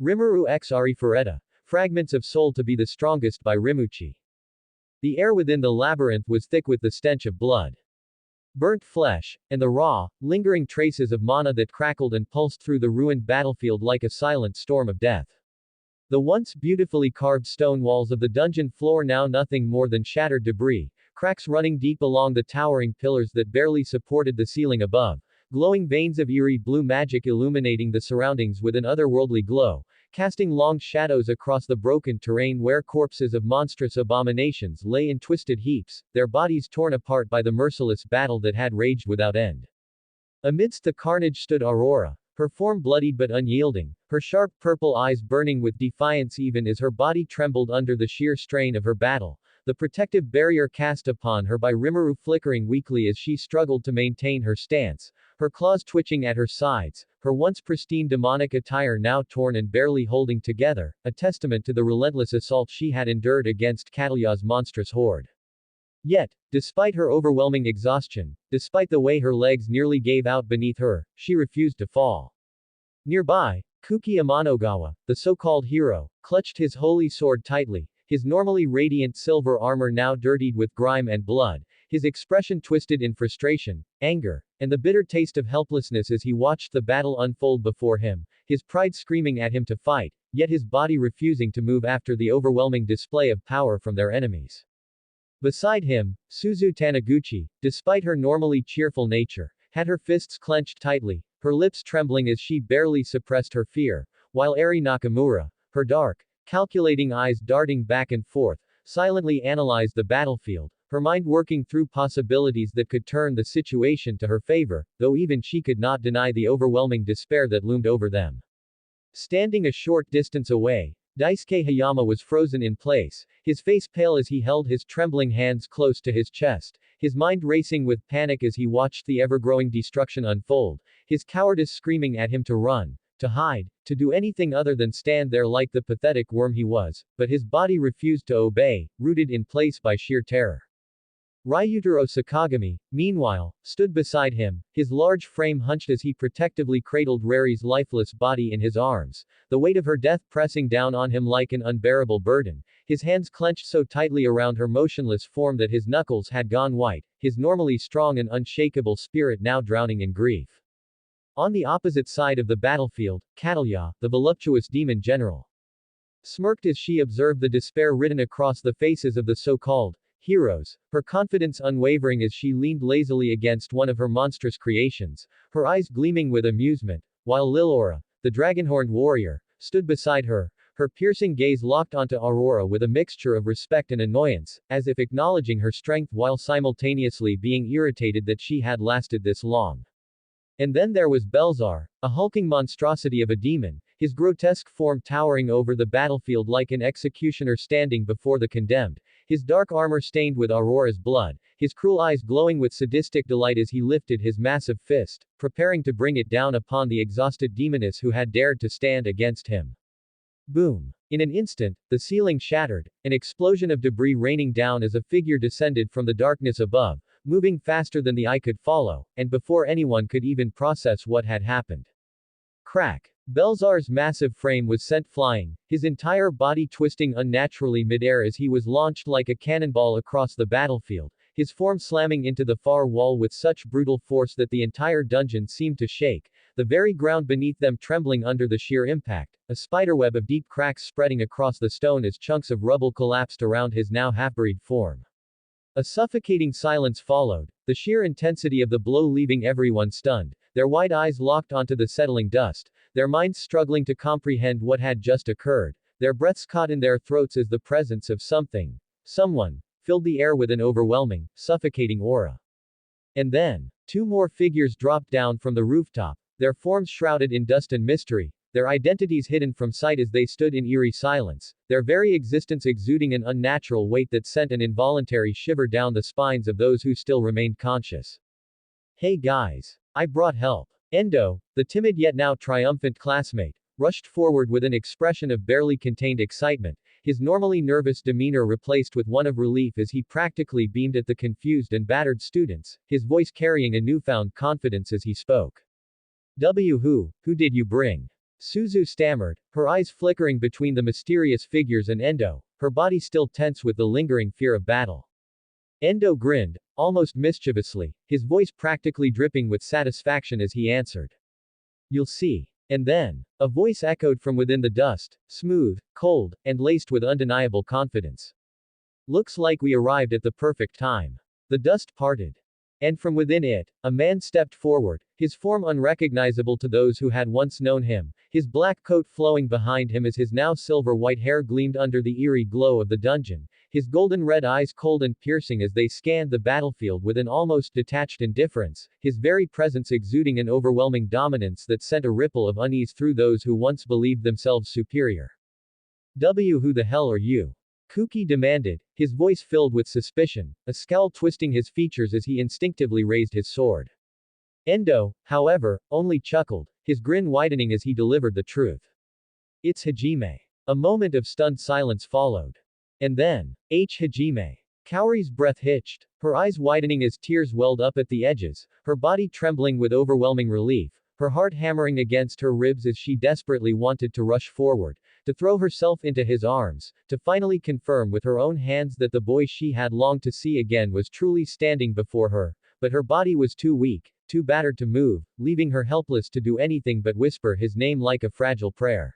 Rimuru x Arifureta. Fragments of Soul to be the strongest by Rimu-Chi. The air within the labyrinth was thick with the stench of blood, burnt flesh, and the raw, lingering traces of mana that crackled and pulsed through the ruined battlefield like a silent storm of death. The once beautifully carved stone walls of the dungeon floor now nothing more than shattered debris, cracks running deep along the towering pillars that barely supported the ceiling above, glowing veins of eerie blue magic illuminating the surroundings with an otherworldly glow, casting long shadows across the broken terrain where corpses of monstrous abominations lay in twisted heaps, their bodies torn apart by the merciless battle that had raged without end. Amidst the carnage stood Aurora, her form bloodied but unyielding, her sharp purple eyes burning with defiance even as her body trembled under the sheer strain of her battle, the protective barrier cast upon her by Rimuru flickering weakly as she struggled to maintain her stance, her claws twitching at her sides, her once pristine demonic attire now torn and barely holding together, a testament to the relentless assault she had endured against Catalya's monstrous horde. Yet, despite her overwhelming exhaustion, despite the way her legs nearly gave out beneath her, she refused to fall. Nearby, Kuki Amanogawa, the so-called hero, clutched his holy sword tightly, his normally radiant silver armor now dirtied with grime and blood, his expression twisted in frustration, anger, and the bitter taste of helplessness as he watched the battle unfold before him, his pride screaming at him to fight, yet his body refusing to move after the overwhelming display of power from their enemies. Beside him, Suzu Taniguchi, despite her normally cheerful nature, had her fists clenched tightly, her lips trembling as she barely suppressed her fear, while Eri Nakamura, her dark, calculating eyes darting back and forth, silently analyzed the battlefield, her mind working through possibilities that could turn the situation to her favor, though even she could not deny the overwhelming despair that loomed over them. Standing a short distance away, Daisuke Hayama was frozen in place, his face pale as he held his trembling hands close to his chest, his mind racing with panic as he watched the ever-growing destruction unfold, his cowardice screaming at him to run, to hide, to do anything other than stand there like the pathetic worm he was, but his body refused to obey, rooted in place by sheer terror. Ryutaro Sakagami, meanwhile, stood beside him, his large frame hunched as he protectively cradled Rari's lifeless body in his arms, the weight of her death pressing down on him like an unbearable burden, his hands clenched so tightly around her motionless form that his knuckles had gone white, his normally strong and unshakable spirit now drowning in grief. On the opposite side of the battlefield, Catalya, the voluptuous demon general, smirked as she observed the despair written across the faces of the so-called heroes, her confidence unwavering as she leaned lazily against one of her monstrous creations, her eyes gleaming with amusement, while Lilora, the dragonhorned warrior, stood beside her, her piercing gaze locked onto Aurora with a mixture of respect and annoyance, as if acknowledging her strength while simultaneously being irritated that she had lasted this long. And then there was Belzar, a hulking monstrosity of a demon, his grotesque form towering over the battlefield like an executioner standing before the condemned, his dark armor stained with Aurora's blood, his cruel eyes glowing with sadistic delight as he lifted his massive fist, preparing to bring it down upon the exhausted demoness who had dared to stand against him. Boom! In an instant, the ceiling shattered, an explosion of debris raining down as a figure descended from the darkness above, moving faster than the eye could follow, and before anyone could even process what had happened. Crack! Belzar's massive frame was sent flying, his entire body twisting unnaturally midair as he was launched like a cannonball across the battlefield, his form slamming into the far wall with such brutal force that the entire dungeon seemed to shake, the very ground beneath them trembling under the sheer impact, a spiderweb of deep cracks spreading across the stone as chunks of rubble collapsed around his now half-buried form. A suffocating silence followed, the sheer intensity of the blow leaving everyone stunned, their wide eyes locked onto the settling dust, their minds struggling to comprehend what had just occurred, their breaths caught in their throats as the presence of someone, filled the air with an overwhelming, suffocating aura. And then, two more figures dropped down from the rooftop, their forms shrouded in dust and mystery, their identities hidden from sight as they stood in eerie silence, their very existence exuding an unnatural weight that sent an involuntary shiver down the spines of those who still remained conscious. Hey guys! I brought help. Endo, the timid yet now triumphant classmate, rushed forward with an expression of barely contained excitement, his normally nervous demeanor replaced with one of relief as he practically beamed at the confused and battered students, his voice carrying a newfound confidence as he spoke. Who did you bring? Suzu stammered, her eyes flickering between the mysterious figures and Endo, her body still tense with the lingering fear of battle. Endo grinned, almost mischievously, his voice practically dripping with satisfaction as he answered. You'll see. And then, a voice echoed from within the dust, smooth, cold, and laced with undeniable confidence. Looks like we arrived at the perfect time. The dust parted. And from within it, a man stepped forward, his form unrecognizable to those who had once known him, his black coat flowing behind him as his now silver-white hair gleamed under the eerie glow of the dungeon, his golden-red eyes cold and piercing as they scanned the battlefield with an almost detached indifference, his very presence exuding an overwhelming dominance that sent a ripple of unease through those who once believed themselves superior. Who the hell are you? Kuki demanded, his voice filled with suspicion, a scowl twisting his features as he instinctively raised his sword. Endo, however, only chuckled, his grin widening as he delivered the truth. It's Hajime. A moment of stunned silence followed. And then, Hajime. Kaori's breath hitched, her eyes widening as tears welled up at the edges, her body trembling with overwhelming relief, her heart hammering against her ribs as she desperately wanted to rush forward, to throw herself into his arms, to finally confirm with her own hands that the boy she had longed to see again was truly standing before her, but her body was too weak, too battered to move, leaving her helpless to do anything but whisper his name like a fragile prayer.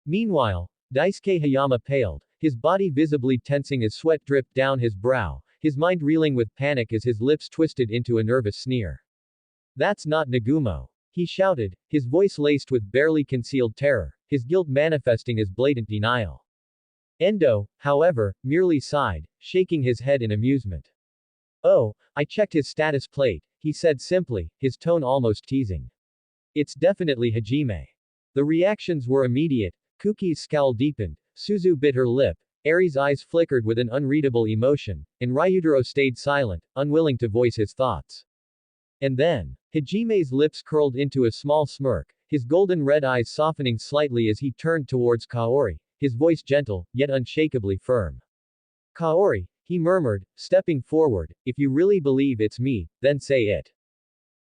Meanwhile, Daisuke Hayama paled, his body visibly tensing as sweat dripped down his brow, his mind reeling with panic as his lips twisted into a nervous sneer. That's not Nagumo. He shouted, his voice laced with barely concealed terror, his guilt manifesting as blatant denial. Endo, however, merely sighed, shaking his head in amusement. Oh, I checked his status plate, he said simply, his tone almost teasing. It's definitely Hajime. The reactions were immediate, Kuki's scowl deepened, Suzu bit her lip, Eri's eyes flickered with an unreadable emotion, and Ryutaro stayed silent, unwilling to voice his thoughts. And then, Hajime's lips curled into a small smirk, his golden red eyes softening slightly as he turned towards Kaori, his voice gentle, yet unshakably firm. Kaori, he murmured, stepping forward, if you really believe it's me, then say it.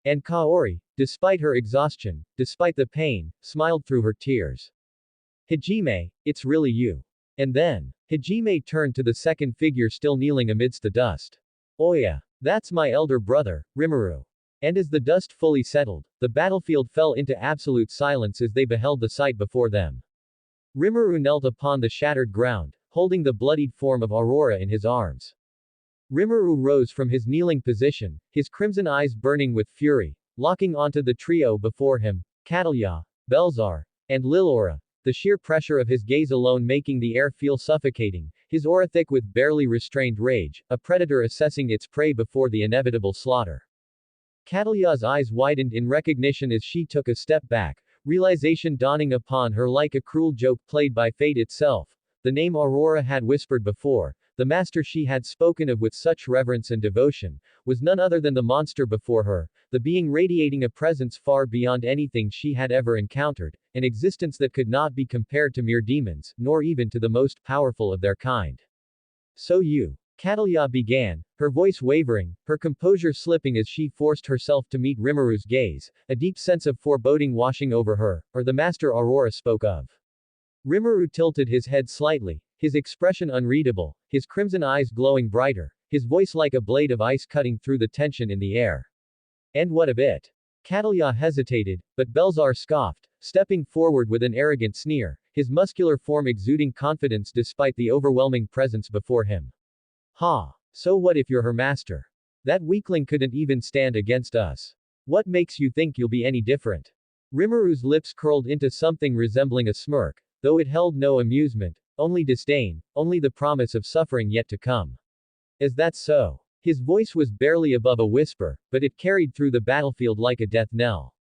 And Kaori, despite her exhaustion, despite the pain, smiled through her tears. Hajime, it's really you. And then, Hajime turned to the second figure still kneeling amidst the dust. Oh yeah, that's my elder brother, Rimuru. And as the dust fully settled, the battlefield fell into absolute silence as they beheld the sight before them. Rimuru knelt upon the shattered ground, holding the bloodied form of Aurora in his arms. Rimuru rose from his kneeling position, his crimson eyes burning with fury, locking onto the trio before him, Catalya, Belzar, and Lilora, the sheer pressure of his gaze alone making the air feel suffocating, his aura thick with barely restrained rage, a predator assessing its prey before the inevitable slaughter. Catalya's eyes widened in recognition as she took a step back, realization dawning upon her like a cruel joke played by fate itself. The name Aurora had whispered before, the master she had spoken of with such reverence and devotion, was none other than the monster before her, the being radiating a presence far beyond anything she had ever encountered, an existence that could not be compared to mere demons, nor even to the most powerful of their kind. So you. Catalya began, her voice wavering, her composure slipping as she forced herself to meet Rimuru's gaze, a deep sense of foreboding washing over her, or the master Aurora spoke of. Rimuru tilted his head slightly, his expression unreadable, his crimson eyes glowing brighter, his voice like a blade of ice cutting through the tension in the air. And what of it? Catalya hesitated, but Belzar scoffed, stepping forward with an arrogant sneer, his muscular form exuding confidence despite the overwhelming presence before him. Ha! So what if you're her master? That weakling couldn't even stand against us. What makes you think you'll be any different? Rimuru's lips curled into something resembling a smirk, though it held no amusement, only disdain, only the promise of suffering yet to come. Is that so? His voice was barely above a whisper, but it carried through the battlefield like a death knell.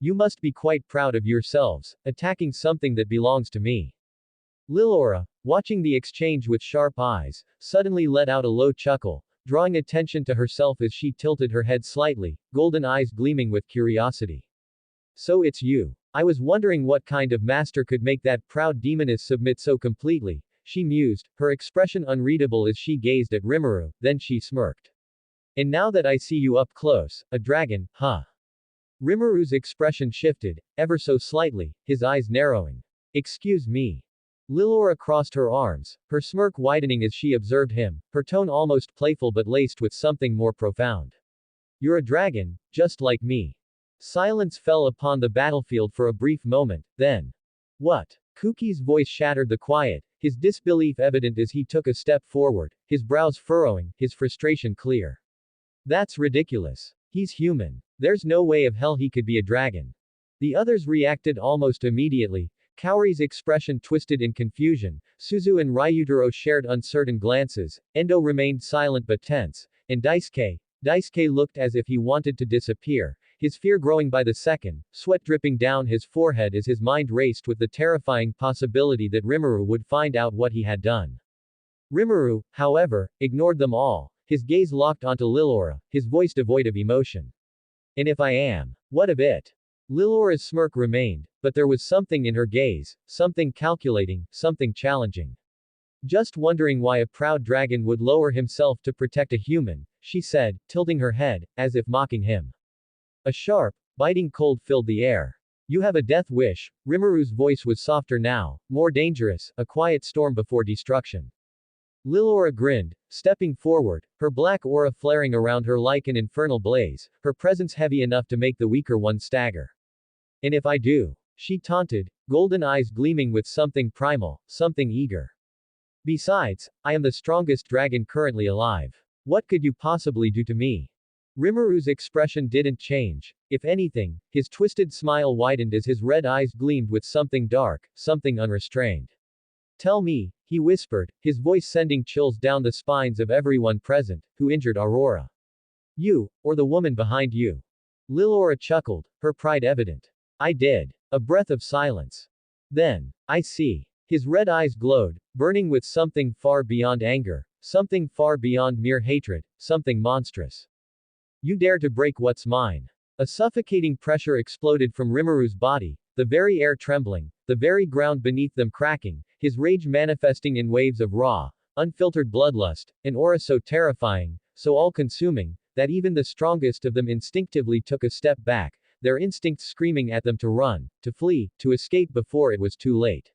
You must be quite proud of yourselves, attacking something that belongs to me. Lilora, watching the exchange with sharp eyes, suddenly let out a low chuckle, drawing attention to herself as she tilted her head slightly, golden eyes gleaming with curiosity. So it's you. I was wondering what kind of master could make that proud demoness submit so completely, she mused, her expression unreadable as she gazed at Rimuru, then she smirked. And now that I see you up close, a dragon, huh? Rimuru's expression shifted, ever so slightly, his eyes narrowing. Excuse me. Lilora crossed her arms, her smirk widening as she observed him, her tone almost playful but laced with something more profound. You're a dragon, just like me. Silence fell upon the battlefield for a brief moment, then. What? Kuki's voice shattered the quiet, his disbelief evident as he took a step forward, his brows furrowing, his frustration clear. That's ridiculous. He's human. There's no way of hell he could be a dragon. The others reacted almost immediately. Kaori's expression twisted in confusion, Suzu and Ryutaro shared uncertain glances, Endo remained silent but tense, and Daisuke looked as if he wanted to disappear, his fear growing by the second, sweat dripping down his forehead as his mind raced with the terrifying possibility that Rimuru would find out what he had done. Rimuru, however, ignored them all, his gaze locked onto Lilora, his voice devoid of emotion. And if I am? What of it? Lilora's smirk remained, but there was something in her gaze, something calculating, something challenging. Just wondering why a proud dragon would lower himself to protect a human, she said, tilting her head, as if mocking him. A sharp, biting cold filled the air. You have a death wish. Rimuru's voice was softer now, more dangerous, a quiet storm before destruction. Lilora grinned, stepping forward, her black aura flaring around her like an infernal blaze, her presence heavy enough to make the weaker one stagger. And if I do? She taunted, golden eyes gleaming with something primal, something eager. Besides, I am the strongest dragon currently alive. What could you possibly do to me? Rimuru's expression didn't change. If anything, his twisted smile widened as his red eyes gleamed with something dark, something unrestrained. Tell me, he whispered, his voice sending chills down the spines of everyone present, who injured Aurora. You, or the woman behind you. Lilora chuckled, her pride evident. I did. A breath of silence. Then, I see. His red eyes glowed, burning with something far beyond anger, something far beyond mere hatred, something monstrous. You dare to break what's mine. A suffocating pressure exploded from Rimuru's body, the very air trembling, the very ground beneath them cracking, his rage manifesting in waves of raw, unfiltered bloodlust, an aura so terrifying, so all-consuming, that even the strongest of them instinctively took a step back, their instincts screaming at them to run, to flee, to escape before it was too late.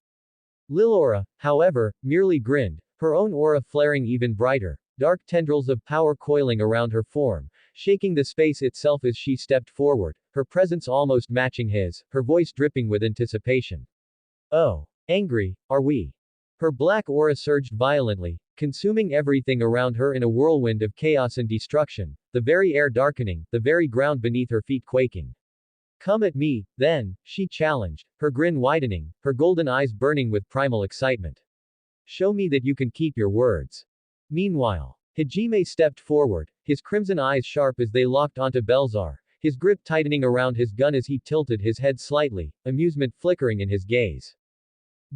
Lilora, however, merely grinned, her own aura flaring even brighter, dark tendrils of power coiling around her form, shaking the space itself as she stepped forward, her presence almost matching his, her voice dripping with anticipation. Oh. Angry, are we? Her black aura surged violently, consuming everything around her in a whirlwind of chaos and destruction, the very air darkening, the very ground beneath her feet quaking. Come at me, then, she challenged, her grin widening, her golden eyes burning with primal excitement. Show me that you can keep your words. Meanwhile, Hajime stepped forward, his crimson eyes sharp as they locked onto Belzar, his grip tightening around his gun as he tilted his head slightly, amusement flickering in his gaze.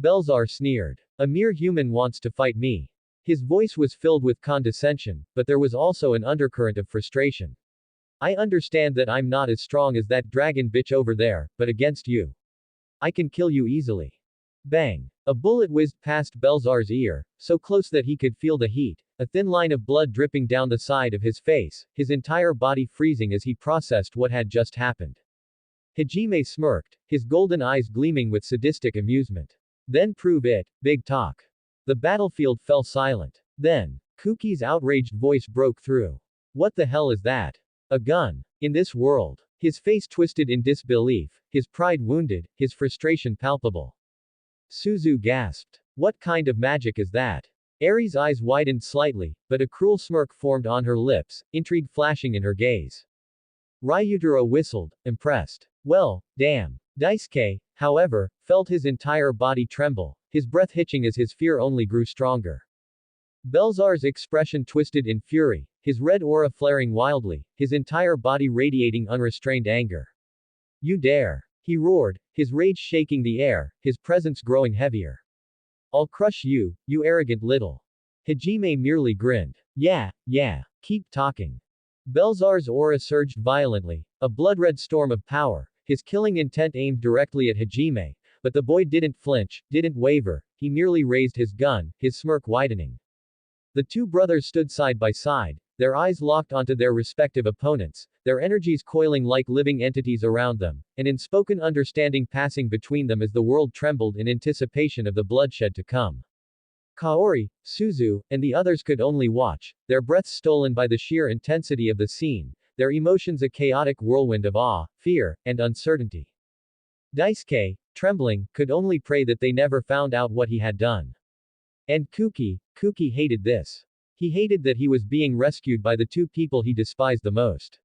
Belzar sneered. A mere human wants to fight me. His voice was filled with condescension, but there was also an undercurrent of frustration. I understand that I'm not as strong as that dragon bitch over there, but against you, I can kill you easily. Bang! A bullet whizzed past Belzar's ear, so close that he could feel the heat, a thin line of blood dripping down the side of his face, his entire body freezing as he processed what had just happened. Hajime smirked, his golden eyes gleaming with sadistic amusement. Then prove it, big talk. The battlefield fell silent. Then, Kuki's outraged voice broke through. What the hell is that? A gun. In this world. His face twisted in disbelief, his pride wounded, his frustration palpable. Suzu gasped. What kind of magic is that? Eri's eyes widened slightly, but a cruel smirk formed on her lips, intrigue flashing in her gaze. Ryutaro whistled, impressed. Well, damn. Daisuke, however, felt his entire body tremble, his breath hitching as his fear only grew stronger. Belzar's expression twisted in fury, his red aura flaring wildly, his entire body radiating unrestrained anger. You dare! He roared, his rage shaking the air, his presence growing heavier. I'll crush you, you arrogant little. Hajime merely grinned. Yeah, keep talking. Belzar's aura surged violently, a blood-red storm of power, his killing intent aimed directly at Hajime, but the boy didn't flinch, didn't waver, he merely raised his gun, his smirk widening. The two brothers stood side by side, their eyes locked onto their respective opponents, their energies coiling like living entities around them, an unspoken understanding passing between them as the world trembled in anticipation of the bloodshed to come. Kaori, Suzu, and the others could only watch, their breaths stolen by the sheer intensity of the scene, their emotions a chaotic whirlwind of awe, fear, and uncertainty. Daisuke, trembling, could only pray that they never found out what he had done. And Kuki hated this. He hated that he was being rescued by the two people he despised the most.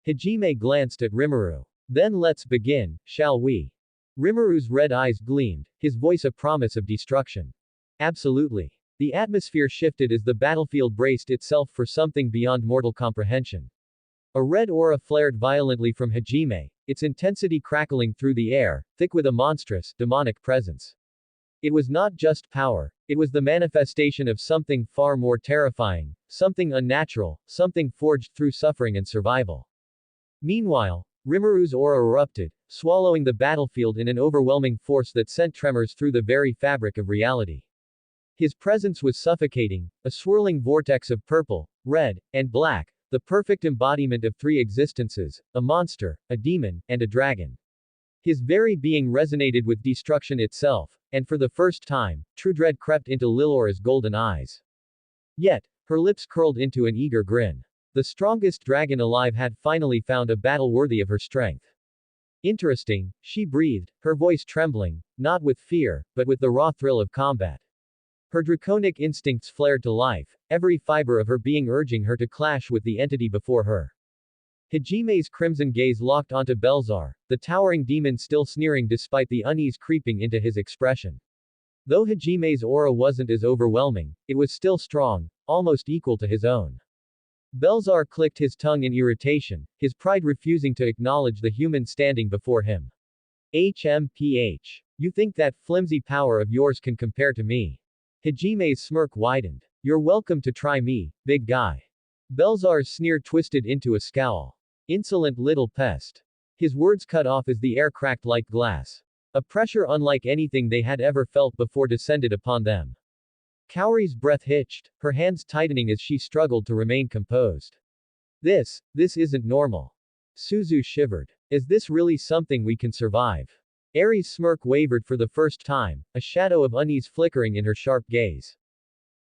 Hajime glanced at Rimuru. Then let's begin, shall we? Rimuru's red eyes gleamed, his voice a promise of destruction. Absolutely. The atmosphere shifted as the battlefield braced itself for something beyond mortal comprehension. A red aura flared violently from Hajime, its intensity crackling through the air, thick with a monstrous, demonic presence. It was not just power, it was the manifestation of something far more terrifying, something unnatural, something forged through suffering and survival. Meanwhile, Rimuru's aura erupted, swallowing the battlefield in an overwhelming force that sent tremors through the very fabric of reality. His presence was suffocating, a swirling vortex of purple, red, and black, the perfect embodiment of three existences, a monster, a demon, and a dragon. His very being resonated with destruction itself, and for the first time, true dread crept into Lilora's golden eyes. Yet, her lips curled into an eager grin. The strongest dragon alive had finally found a battle worthy of her strength. Interesting, she breathed, her voice trembling, not with fear, but with the raw thrill of combat. Her draconic instincts flared to life, every fiber of her being urging her to clash with the entity before her. Hajime's crimson gaze locked onto Belzar, the towering demon still sneering despite the unease creeping into his expression. Though Hajime's aura wasn't as overwhelming, it was still strong, almost equal to his own. Belzar clicked his tongue in irritation, his pride refusing to acknowledge the human standing before him. HMPH. You think that flimsy power of yours can compare to me? Hajime's smirk widened. You're welcome to try me, big guy. Belzar's sneer twisted into a scowl. Insolent little pest. His words cut off as the air cracked like glass. A pressure unlike anything they had ever felt before descended upon them. Kaori's breath hitched, her hands tightening as she struggled to remain composed. This isn't normal. Suzu shivered. Is this really something we can survive? Eri's smirk wavered for the first time, a shadow of unease flickering in her sharp gaze.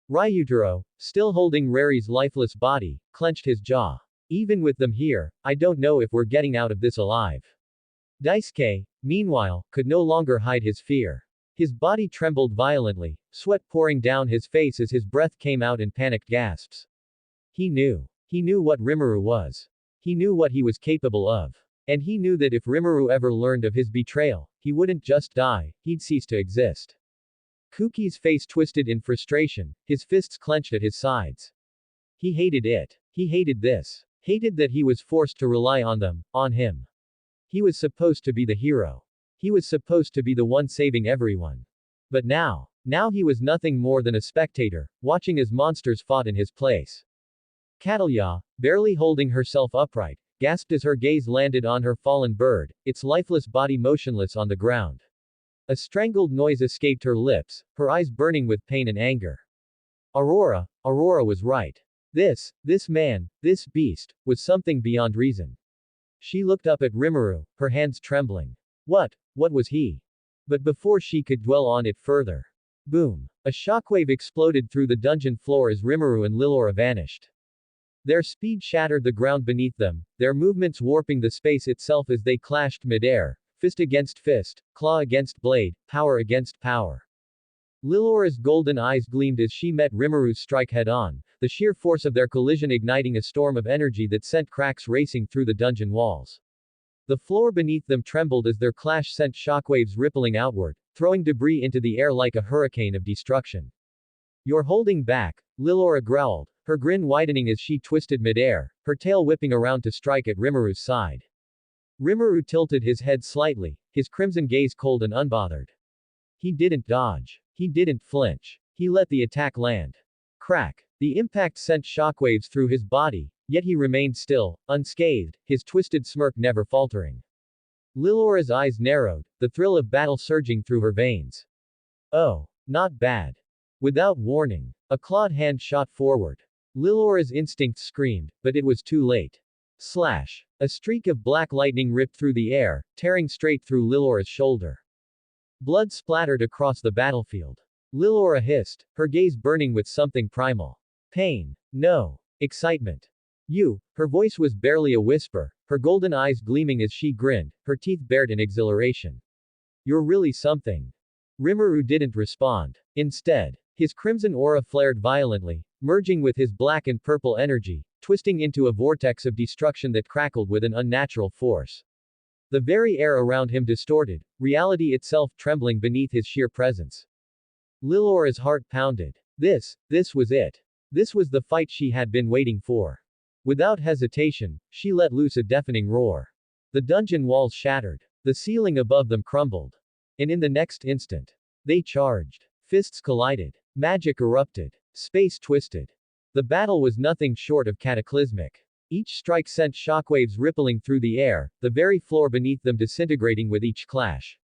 Ryutaro, still holding Rari's lifeless body, clenched his jaw. Even with them here, I don't know if we're getting out of this alive. Daisuke, meanwhile, could no longer hide his fear. His body trembled violently, sweat pouring down his face as his breath came out in panicked gasps. He knew. He knew what Rimuru was. He knew what he was capable of. And he knew that if Rimuru ever learned of his betrayal, he wouldn't just die, he'd cease to exist. Kuki's face twisted in frustration, his fists clenched at his sides. He hated it. He hated this. Hated that he was forced to rely on them, on him. He was supposed to be the hero. He was supposed to be the one saving everyone. But now he was nothing more than a spectator, watching as monsters fought in his place. Catalya, barely holding herself upright, gasped as her gaze landed on her fallen bird, its lifeless body motionless on the ground. A strangled noise escaped her lips, her eyes burning with pain and anger. Aurora was right. This man, this beast, was something beyond reason. She looked up at Rimuru, her hands trembling. What was he? But before she could dwell on it further. Boom! A shockwave exploded through the dungeon floor as Rimuru and Lilora vanished. Their speed shattered the ground beneath them, their movements warping the space itself as they clashed midair, fist against fist, claw against blade, power against power. Lilora's golden eyes gleamed as she met Rimuru's strike head-on, the sheer force of their collision igniting a storm of energy that sent cracks racing through the dungeon walls. The floor beneath them trembled as their clash sent shockwaves rippling outward, throwing debris into the air like a hurricane of destruction. You're holding back, Lilora growled, her grin widening as she twisted midair, her tail whipping around to strike at Rimuru's side. Rimuru tilted his head slightly, his crimson gaze cold and unbothered. He didn't dodge. He didn't flinch. He let the attack land. Crack. The impact sent shockwaves through his body, yet he remained still, unscathed, his twisted smirk never faltering. Lilora's eyes narrowed, the thrill of battle surging through her veins. Oh, not bad. Without warning, a clawed hand shot forward. Lilora's instincts screamed, but it was too late. Slash. A streak of black lightning ripped through the air, tearing straight through Lilora's shoulder. Blood splattered across the battlefield. Lilora hissed, her gaze burning with something primal. Pain. No. Excitement. You. Her voice was barely a whisper, her golden eyes gleaming as she grinned, her teeth bared in exhilaration. You're really something. Rimuru didn't respond. Instead, his crimson aura flared violently, merging with his black and purple energy, twisting into a vortex of destruction that crackled with an unnatural force. The very air around him distorted, reality itself trembling beneath his sheer presence. Lilora's heart pounded. This was it. This was the fight she had been waiting for. Without hesitation, she let loose a deafening roar. The dungeon walls shattered. The ceiling above them crumbled. And in the next instant, they charged. Fists collided. Magic erupted. Space twisted. The battle was nothing short of cataclysmic. Each strike sent shockwaves rippling through the air, the very floor beneath them disintegrating with each clash.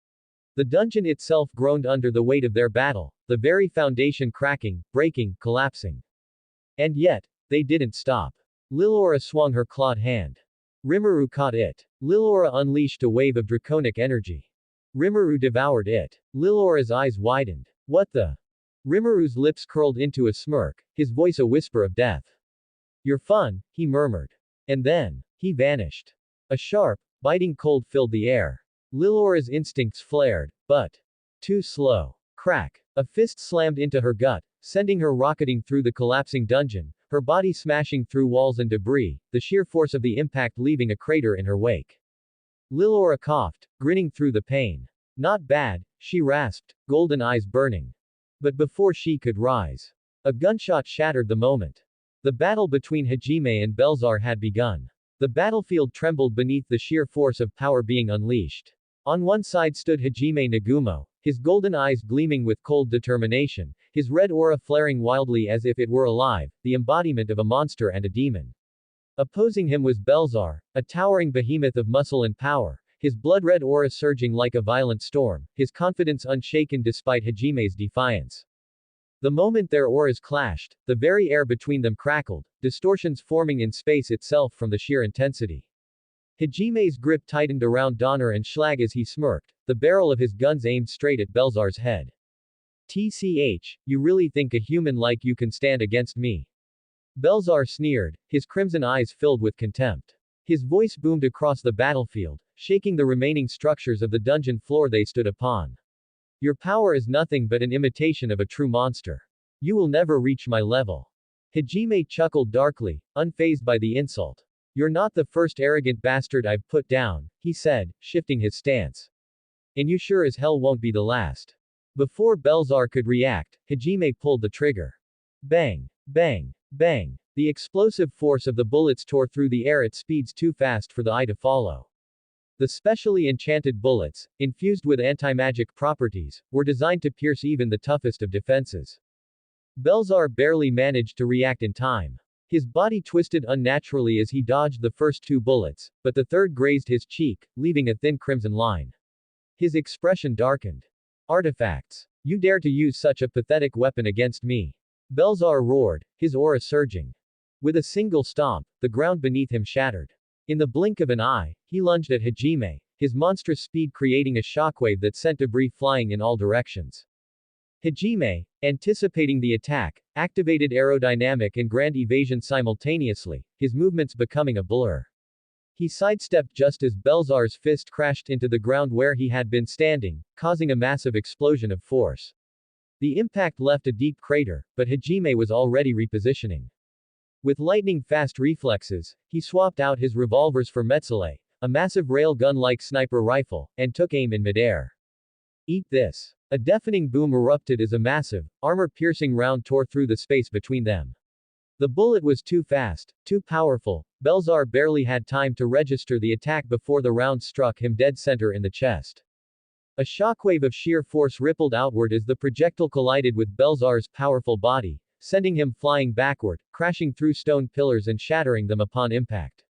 The dungeon itself groaned under the weight of their battle, the very foundation cracking, breaking, collapsing. And yet, they didn't stop. Lilora swung her clawed hand. Rimuru caught it. Lilora unleashed a wave of draconic energy. Rimuru devoured it. Lilora's eyes widened. What the? Rimuru's lips curled into a smirk, his voice a whisper of death. You're fun, he murmured. And then, he vanished. A sharp, biting cold filled the air. Lilora's instincts flared, but too slow. Crack. A fist slammed into her gut, sending her rocketing through the collapsing dungeon, her body smashing through walls and debris, the sheer force of the impact leaving a crater in her wake. Lilora coughed, grinning through the pain. Not bad, she rasped, golden eyes burning. But before she could rise, a gunshot shattered the moment. The battle between Hajime and Belzar had begun. The battlefield trembled beneath the sheer force of power being unleashed. On one side stood Hajime Nagumo, his golden eyes gleaming with cold determination, his red aura flaring wildly as if it were alive, the embodiment of a monster and a demon. Opposing him was Belzar, a towering behemoth of muscle and power, his blood-red aura surging like a violent storm, his confidence unshaken despite Hajime's defiance. The moment their auras clashed, the very air between them crackled, distortions forming in space itself from the sheer intensity. Hajime's grip tightened around Donner and Schlag as he smirked, the barrel of his guns aimed straight at Belzar's head. TCH, you really think a human like you can stand against me? Belzar sneered, his crimson eyes filled with contempt. His voice boomed across the battlefield, shaking the remaining structures of the dungeon floor they stood upon. Your power is nothing but an imitation of a true monster. You will never reach my level. Hajime chuckled darkly, unfazed by the insult. You're not the first arrogant bastard I've put down, he said, shifting his stance. And you sure as hell won't be the last. Before Belzar could react, Hajime pulled the trigger. Bang, bang, bang. The explosive force of the bullets tore through the air at speeds too fast for the eye to follow. The specially enchanted bullets, infused with anti-magic properties, were designed to pierce even the toughest of defenses. Belzar barely managed to react in time. His body twisted unnaturally as he dodged the first two bullets, but the third grazed his cheek, leaving a thin crimson line. His expression darkened. Artifacts. You dare to use such a pathetic weapon against me? Belzar roared, his aura surging. With a single stomp, the ground beneath him shattered. In the blink of an eye, he lunged at Hajime, his monstrous speed creating a shockwave that sent debris flying in all directions. Hajime, anticipating the attack, activated aerodynamic and grand evasion simultaneously, his movements becoming a blur. He sidestepped just as Belzar's fist crashed into the ground where he had been standing, causing a massive explosion of force. The impact left a deep crater, but Hajime was already repositioning. With lightning-fast reflexes, he swapped out his revolvers for Metzele, a massive railgun-like sniper rifle, and took aim in midair. Eat this. A deafening boom erupted as a massive, armor-piercing round tore through the space between them. The bullet was too fast, too powerful. Belzar barely had time to register the attack before the round struck him dead center in the chest. A shockwave of sheer force rippled outward as the projectile collided with Belzar's powerful body, sending him flying backward, crashing through stone pillars and shattering them upon impact.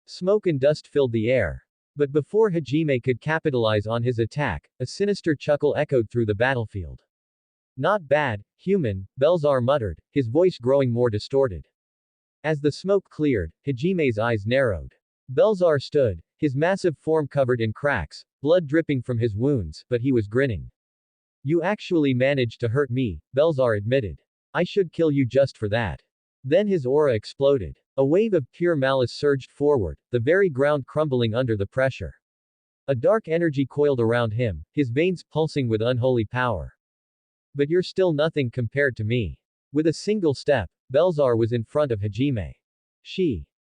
Smoke and dust filled the air. But before Hajime could capitalize on his attack, a sinister chuckle echoed through the battlefield. Not bad, human, Belzar muttered, his voice growing more distorted. As the smoke cleared, Hajime's eyes narrowed. Belzar stood, his massive form covered in cracks, blood dripping from his wounds, but he was grinning. You actually managed to hurt me, Belzar admitted. I should kill you just for that. Then his aura exploded. A wave of pure malice surged forward, the very ground crumbling under the pressure. A dark energy coiled around him, his veins pulsing with unholy power. But you're still nothing compared to me. With a single step, Belzar was in front of Hajime.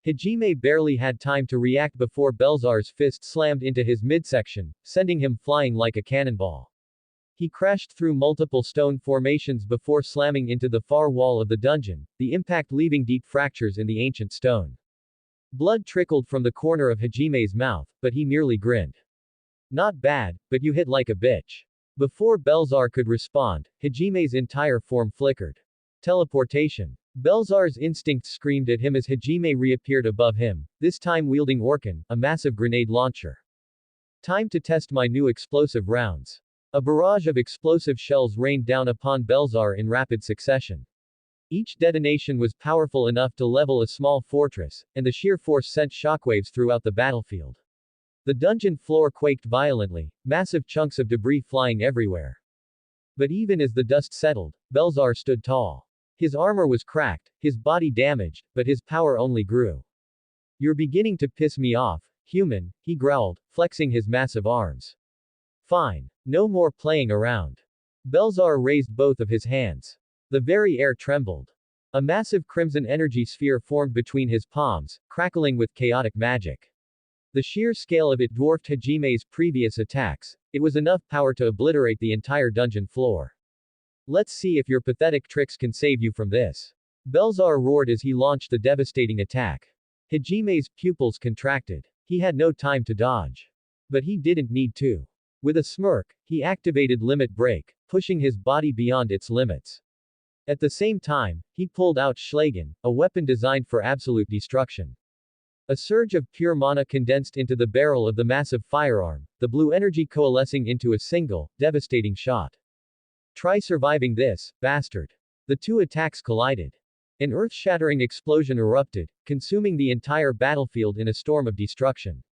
Hajime barely had time to react before Belzar's fist slammed into his midsection, sending him flying like a cannonball. He crashed through multiple stone formations before slamming into the far wall of the dungeon, the impact leaving deep fractures in the ancient stone. Blood trickled from the corner of Hajime's mouth, but he merely grinned. Not bad, but you hit like a bitch. Before Belzar could respond, Hajime's entire form flickered. Teleportation. Belzar's instinct screamed at him as Hajime reappeared above him, this time wielding Orkan, a massive grenade launcher. Time to test my new explosive rounds. A barrage of explosive shells rained down upon Belzar in rapid succession. Each detonation was powerful enough to level a small fortress, and the sheer force sent shockwaves throughout the battlefield. The dungeon floor quaked violently, massive chunks of debris flying everywhere. But even as the dust settled, Belzar stood tall. His armor was cracked, his body damaged, but his power only grew. You're beginning to piss me off, human, he growled, flexing his massive arms. Fine. No more playing around. Belzar raised both of his hands. The very air trembled. A massive crimson energy sphere formed between his palms, crackling with chaotic magic. The sheer scale of it dwarfed Hajime's previous attacks. It was enough power to obliterate the entire dungeon floor. Let's see if your pathetic tricks can save you from this. Belzar roared as he launched the devastating attack. Hajime's pupils contracted. He had no time to dodge. But he didn't need to. With a smirk, he activated Limit Break, pushing his body beyond its limits. At the same time, he pulled out Schlagen, a weapon designed for absolute destruction. A surge of pure mana condensed into the barrel of the massive firearm, the blue energy coalescing into a single, devastating shot. Try surviving this, bastard. The two attacks collided. An earth-shattering explosion erupted, consuming the entire battlefield in a storm of destruction.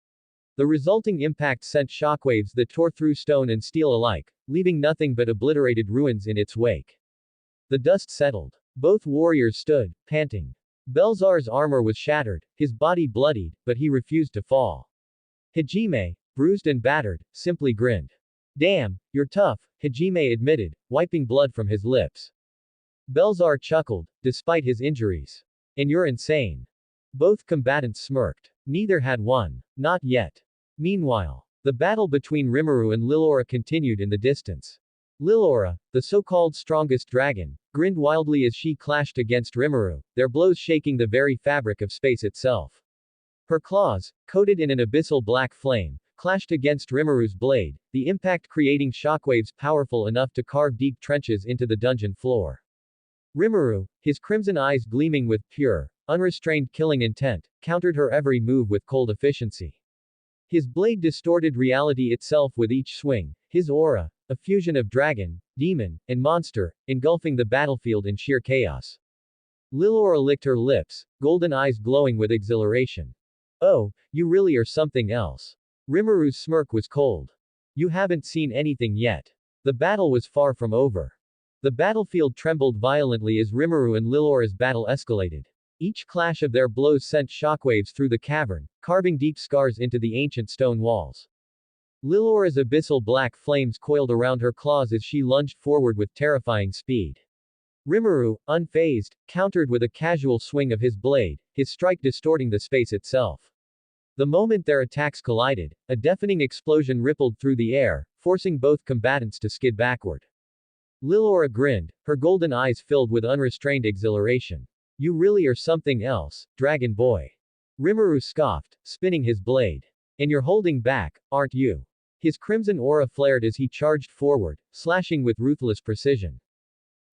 The resulting impact sent shockwaves that tore through stone and steel alike, leaving nothing but obliterated ruins in its wake. The dust settled. Both warriors stood, panting. Belzar's armor was shattered, his body bloodied, but he refused to fall. Hajime, bruised and battered, simply grinned. Damn, you're tough, Hajime admitted, wiping blood from his lips. Belzar chuckled, despite his injuries. And you're insane. Both combatants smirked. Neither had won. Not yet. Meanwhile, the battle between Rimuru and Lilora continued in the distance. Lilora, the so-called strongest dragon, grinned wildly as she clashed against Rimuru, their blows shaking the very fabric of space itself. Her claws, coated in an abyssal black flame, clashed against Rimuru's blade, the impact creating shockwaves powerful enough to carve deep trenches into the dungeon floor. Rimuru, his crimson eyes gleaming with pure, unrestrained killing intent, countered her every move with cold efficiency. His blade distorted reality itself with each swing, his aura, a fusion of dragon, demon, and monster, engulfing the battlefield in sheer chaos. Lilora licked her lips, golden eyes glowing with exhilaration. Oh, you really are something else. Rimuru's smirk was cold. You haven't seen anything yet. The battle was far from over. The battlefield trembled violently as Rimuru and Lilora's battle escalated. Each clash of their blows sent shockwaves through the cavern, carving deep scars into the ancient stone walls. Lilora's abyssal black flames coiled around her claws as she lunged forward with terrifying speed. Rimuru, unfazed, countered with a casual swing of his blade, his strike distorting the space itself. The moment their attacks collided, a deafening explosion rippled through the air, forcing both combatants to skid backward. Lilora grinned, her golden eyes filled with unrestrained exhilaration. You really are something else, Dragon Boy. Rimuru scoffed, spinning his blade. And you're holding back, aren't you? His crimson aura flared as he charged forward, slashing with ruthless precision.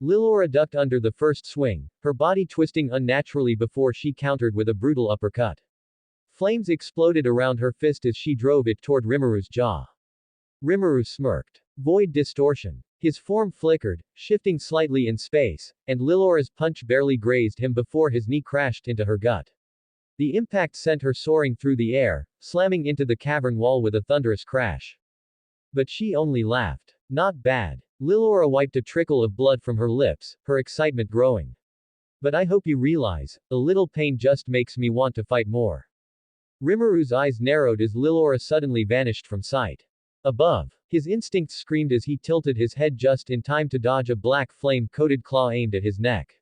Lilora ducked under the first swing, her body twisting unnaturally before she countered with a brutal uppercut. Flames exploded around her fist as she drove it toward Rimuru's jaw. Rimuru smirked. Void distortion. His form flickered, shifting slightly in space, and Lilora's punch barely grazed him before his knee crashed into her gut. The impact sent her soaring through the air, slamming into the cavern wall with a thunderous crash. But she only laughed. Not bad. Lilora wiped a trickle of blood from her lips, her excitement growing. But I hope you realize, a little pain just makes me want to fight more. Rimuru's eyes narrowed as Lilora suddenly vanished from sight. Above, his instincts screamed as he tilted his head just in time to dodge a black flame-coated claw aimed at his neck.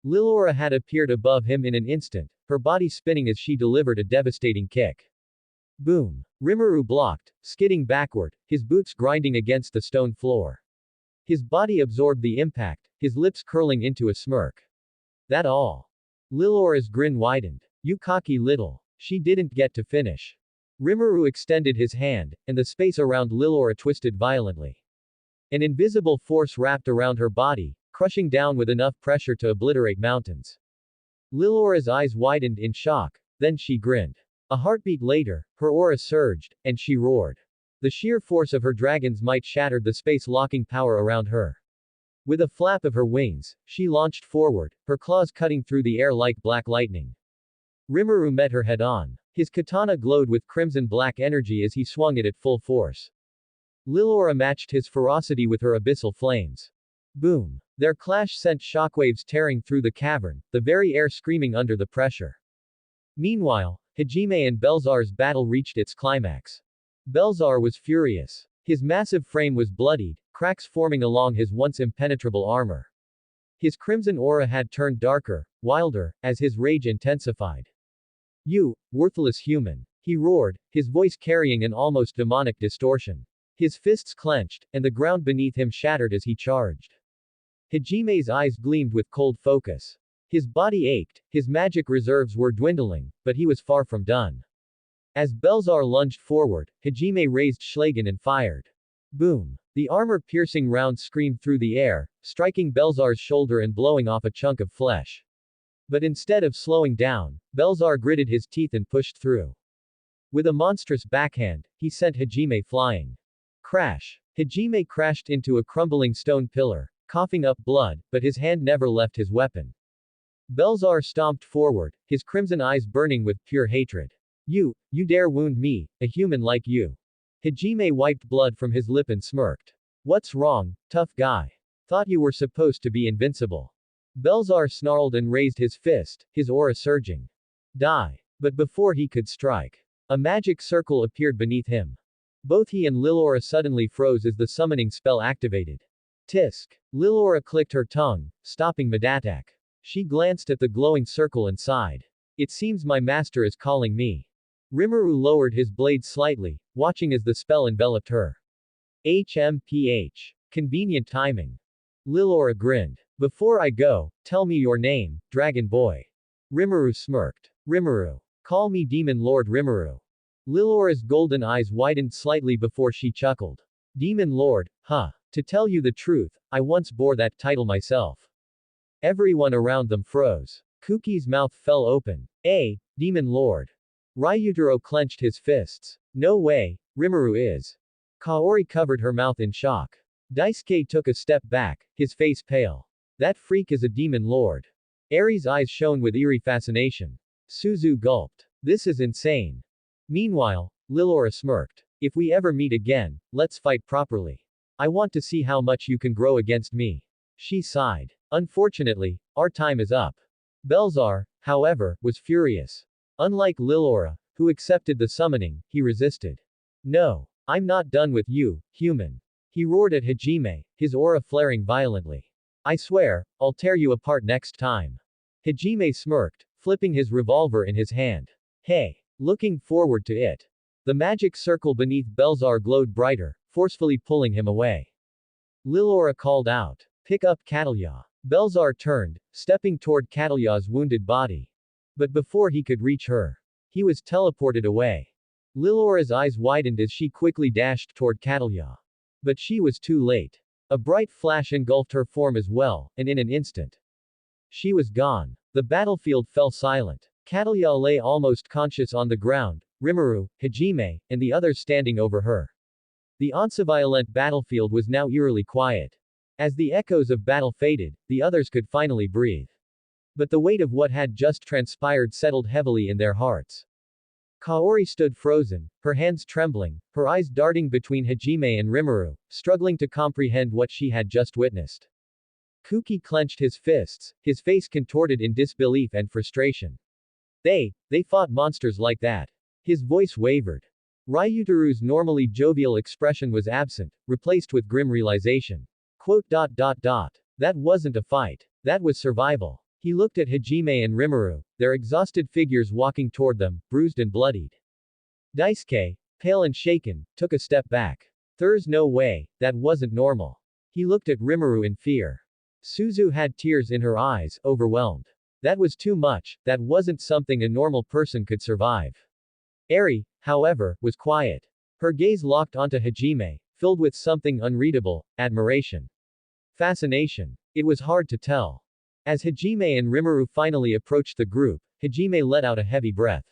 Lilora had appeared above him in an instant, her body spinning as she delivered a devastating kick. Boom! Rimuru blocked, skidding backward, his boots grinding against the stone floor. His body absorbed the impact, his lips curling into a smirk. That all? Lilora's grin widened. You cocky little. She didn't get to finish. Rimuru extended his hand, and the space around Lilora twisted violently. An invisible force wrapped around her body, crushing down with enough pressure to obliterate mountains. Lilora's eyes widened in shock, then she grinned. A heartbeat later, her aura surged, and she roared. The sheer force of her dragon's might shattered the space-locking power around her. With a flap of her wings, she launched forward, her claws cutting through the air like black lightning. Rimuru met her head-on. His katana glowed with crimson-black energy as he swung it at full force. Lilora matched his ferocity with her abyssal flames. Boom! Their clash sent shockwaves tearing through the cavern, the very air screaming under the pressure. Meanwhile, Hajime and Belzar's battle reached its climax. Belzar was furious. His massive frame was bloodied, cracks forming along his once impenetrable armor. His crimson aura had turned darker, wilder, as his rage intensified. You, worthless human! He roared, his voice carrying an almost demonic distortion. His fists clenched, and the ground beneath him shattered as he charged. Hajime's eyes gleamed with cold focus. His body ached, his magic reserves were dwindling, but he was far from done. As Belzar lunged forward, Hajime raised Schlagen and fired. Boom! The armor-piercing round screamed through the air, striking Belzar's shoulder and blowing off a chunk of flesh. But instead of slowing down, Belzar gritted his teeth and pushed through. With a monstrous backhand, he sent Hajime flying. Crash! Hajime crashed into a crumbling stone pillar, coughing up blood, but his hand never left his weapon. Belzar stomped forward, his crimson eyes burning with pure hatred. You dare wound me, a human like you. Hajime wiped blood from his lip and smirked. What's wrong, tough guy? Thought you were supposed to be invincible. Belzar snarled and raised his fist, his aura surging. Die. But before he could strike, a magic circle appeared beneath him. Both he and Lilora suddenly froze as the summoning spell activated. Tisk. Lilora clicked her tongue, stopping mid-attack. She glanced at the glowing circle and sighed. It seems my master is calling me. Rimuru lowered his blade slightly, watching as the spell enveloped her. HMPH. Convenient timing. Lilora grinned. Before I go, tell me your name, Dragon Boy. Rimuru smirked. Rimuru. Call me Demon Lord Rimuru. Lilora's golden eyes widened slightly before she chuckled. Demon Lord, huh? To tell you the truth, I once bore that title myself. Everyone around them froze. Kuki's mouth fell open. Demon Lord. Ryutaro clenched his fists. No way, Rimuru is. Kaori covered her mouth in shock. Daisuke took a step back, his face pale. That freak is a demon lord. Eri's eyes shone with eerie fascination. Suzu gulped. This is insane. Meanwhile, Lilora smirked. If we ever meet again, let's fight properly. I want to see how much you can grow against me. She sighed. Unfortunately, our time is up. Belzar, however, was furious. Unlike Lilora, who accepted the summoning, he resisted. No. I'm not done with you, human. He roared at Hajime, his aura flaring violently. I swear, I'll tear you apart next time. Hajime smirked, flipping his revolver in his hand. Hey! Looking forward to it. The magic circle beneath Belzar glowed brighter, forcefully pulling him away. Lilora called out. Pick up Catalya. Belzar turned, stepping toward Catalya's wounded body. But before he could reach her, he was teleported away. Lilora's eyes widened as she quickly dashed toward Catalya. But she was too late. A bright flash engulfed her form as well, and in an instant, she was gone. The battlefield fell silent. Catalya lay almost conscious on the ground, Rimuru, Hajime, and the others standing over her. The once-violent battlefield was now eerily quiet. As the echoes of battle faded, the others could finally breathe. But the weight of what had just transpired settled heavily in their hearts. Kaori stood frozen, her hands trembling, her eyes darting between Hajime and Rimuru, struggling to comprehend what she had just witnessed. Kuki clenched his fists, his face contorted in disbelief and frustration. They fought monsters like that. His voice wavered. Ryuteru's normally jovial expression was absent, replaced with grim realization. That wasn't a fight. That was survival. He looked at Hajime and Rimuru, their exhausted figures walking toward them, bruised and bloodied. Daisuke, pale and shaken, took a step back. There's no way, that wasn't normal. He looked at Rimuru in fear. Suzu had tears in her eyes, overwhelmed. That was too much, that wasn't something a normal person could survive. Eri, however, was quiet. Her gaze locked onto Hajime, filled with something unreadable, admiration. Fascination. It was hard to tell. As Hajime and Rimuru finally approached the group, Hajime let out a heavy breath.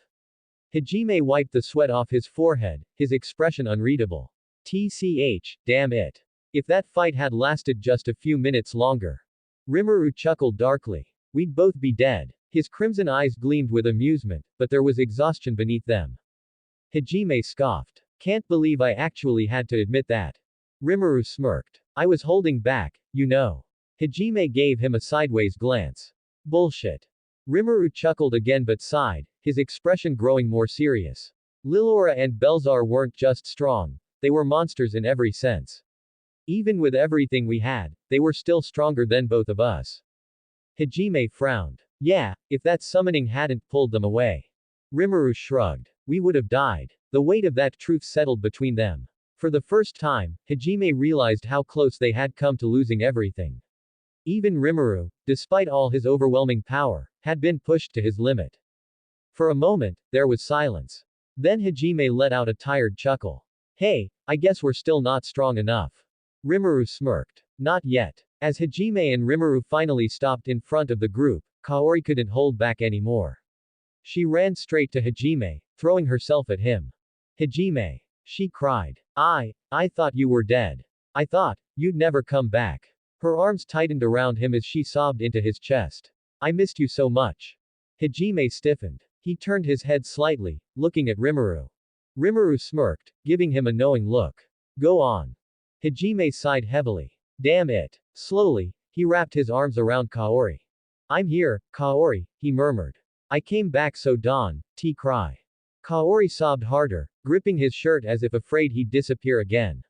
Hajime wiped the sweat off his forehead, his expression unreadable. TCH, damn it. If that fight had lasted just a few minutes longer. Rimuru chuckled darkly. We'd both be dead. His crimson eyes gleamed with amusement, but there was exhaustion beneath them. Hajime scoffed. Can't believe I actually had to admit that. Rimuru smirked. I was holding back, you know. Hajime gave him a sideways glance. Bullshit. Rimuru chuckled again but sighed, his expression growing more serious. Lilora and Belzar weren't just strong, they were monsters in every sense. Even with everything we had, they were still stronger than both of us. Hajime frowned. Yeah, if that summoning hadn't pulled them away. Rimuru shrugged. We would have died. The weight of that truth settled between them. For the first time, Hajime realized how close they had come to losing everything. Even Rimuru, despite all his overwhelming power, had been pushed to his limit. For a moment, there was silence. Then Hajime let out a tired chuckle. Hey, I guess we're still not strong enough. Rimuru smirked. Not yet. As Hajime and Rimuru finally stopped in front of the group, Kaori couldn't hold back anymore. She ran straight to Hajime, throwing herself at him. Hajime! She cried. I thought you were dead. I thought, you'd never come back. Her arms tightened around him as she sobbed into his chest. I missed you so much. Hajime stiffened. He turned his head slightly, looking at Rimuru. Rimuru smirked, giving him a knowing look. Go on. Hajime sighed heavily. Damn it. Slowly, he wrapped his arms around Kaori. I'm here, Kaori, he murmured. I came back so Dawn, cry. Kaori sobbed harder, gripping his shirt as if afraid he'd disappear again.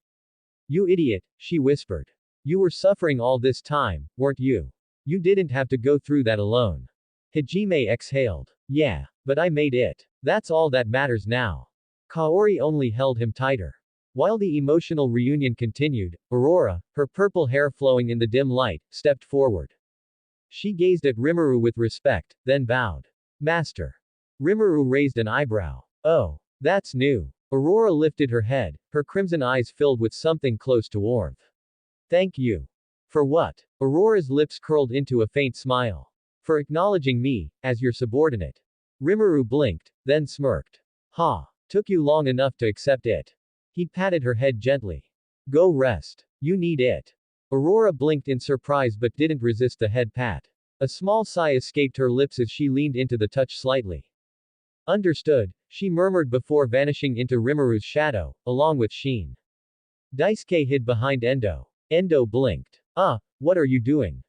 You idiot, she whispered. You were suffering all this time, weren't you? You didn't have to go through that alone. Hajime exhaled. Yeah, but I made it. That's all that matters now. Kaori only held him tighter. While the emotional reunion continued, Aurora, her purple hair flowing in the dim light, stepped forward. She gazed at Rimuru with respect, then bowed. Master. Rimuru raised an eyebrow. Oh, that's new. Aurora lifted her head, her crimson eyes filled with something close to warmth. Thank you. For what? Aurora's lips curled into a faint smile. For acknowledging me, as your subordinate. Rimuru blinked, then smirked. Ha. Took you long enough to accept it. He patted her head gently. Go rest. You need it. Aurora blinked in surprise but didn't resist the head pat. A small sigh escaped her lips as she leaned into the touch slightly. Understood, she murmured before vanishing into Rimuru's shadow, along with Sheen. Daisuke hid behind Endo. Endo blinked. What are you doing?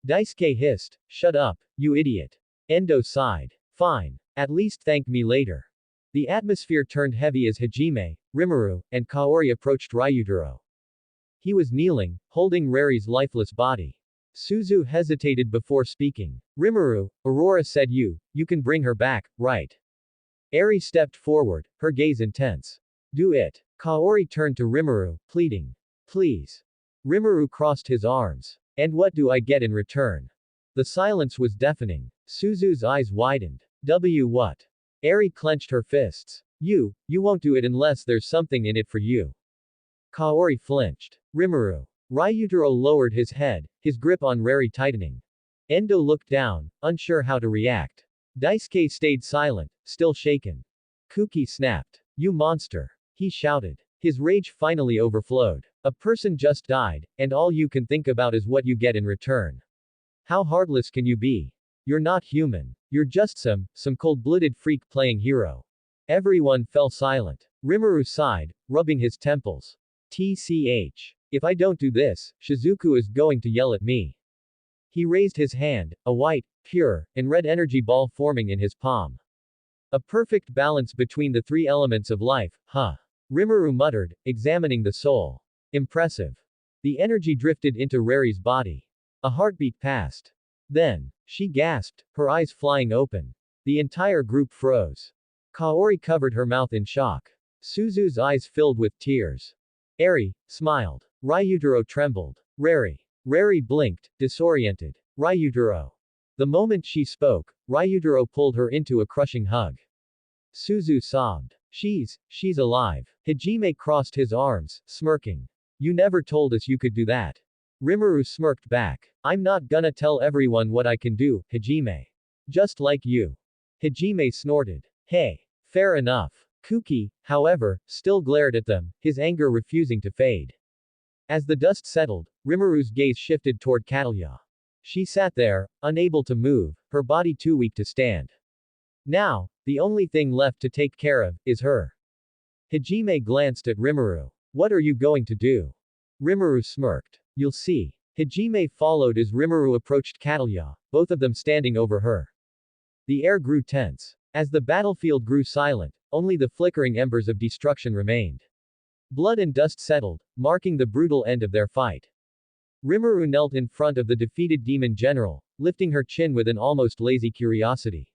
Daisuke hissed. Shut up, you idiot. Endo sighed. Fine. At least thank me later. The atmosphere turned heavy as Hajime, Rimuru, and Kaori approached Ryutaro. He was kneeling, holding Rari's lifeless body. Suzu hesitated before speaking. Rimuru, Aurora said you can bring her back, right? Eri stepped forward, her gaze intense. Do it. Kaori turned to Rimuru, pleading. Please. Rimuru crossed his arms. And what do I get in return? The silence was deafening. Suzu's eyes widened. What? Eri clenched her fists. You won't do it unless there's something in it for you. Kaori flinched. Rimuru. Ryutaro lowered his head, his grip on Rari tightening. Endo looked down, unsure how to react. Daisuke stayed silent, still shaken. Kuki snapped. You monster. He shouted. His rage finally overflowed. A person just died, and all you can think about is what you get in return. How heartless can you be? You're not human. You're just some cold-blooded freak playing hero. Everyone fell silent. Rimuru sighed, rubbing his temples. TCH. If I don't do this, Shizuku is going to yell at me. He raised his hand, a white, pure, and red energy ball forming in his palm. A perfect balance between the three elements of life, huh? Rimuru muttered, examining the soul. Impressive. The energy drifted into Rari's body. A heartbeat passed. Then, she gasped, her eyes flying open. The entire group froze. Kaori covered her mouth in shock. Suzu's eyes filled with tears. Eri smiled. Ryutaro trembled. Rari blinked, disoriented. Ryutaro. The moment she spoke, Ryutaro pulled her into a crushing hug. Suzu sobbed. She's alive. Hajime crossed his arms, smirking. You never told us you could do that. Rimuru smirked back. I'm not gonna tell everyone what I can do, Hajime. Just like you. Hajime snorted. Hey. Fair enough. Kuki, however, still glared at them, his anger refusing to fade. As the dust settled, Rimuru's gaze shifted toward Catalya. She sat there, unable to move, her body too weak to stand. Now, the only thing left to take care of, is her. Hajime glanced at Rimuru. What are you going to do? Rimuru smirked. You'll see. Hajime followed as Rimuru approached Catalya, both of them standing over her. The air grew tense. As the battlefield grew silent, only the flickering embers of destruction remained. Blood and dust settled, marking the brutal end of their fight. Rimuru knelt in front of the defeated demon general, lifting her chin with an almost lazy curiosity.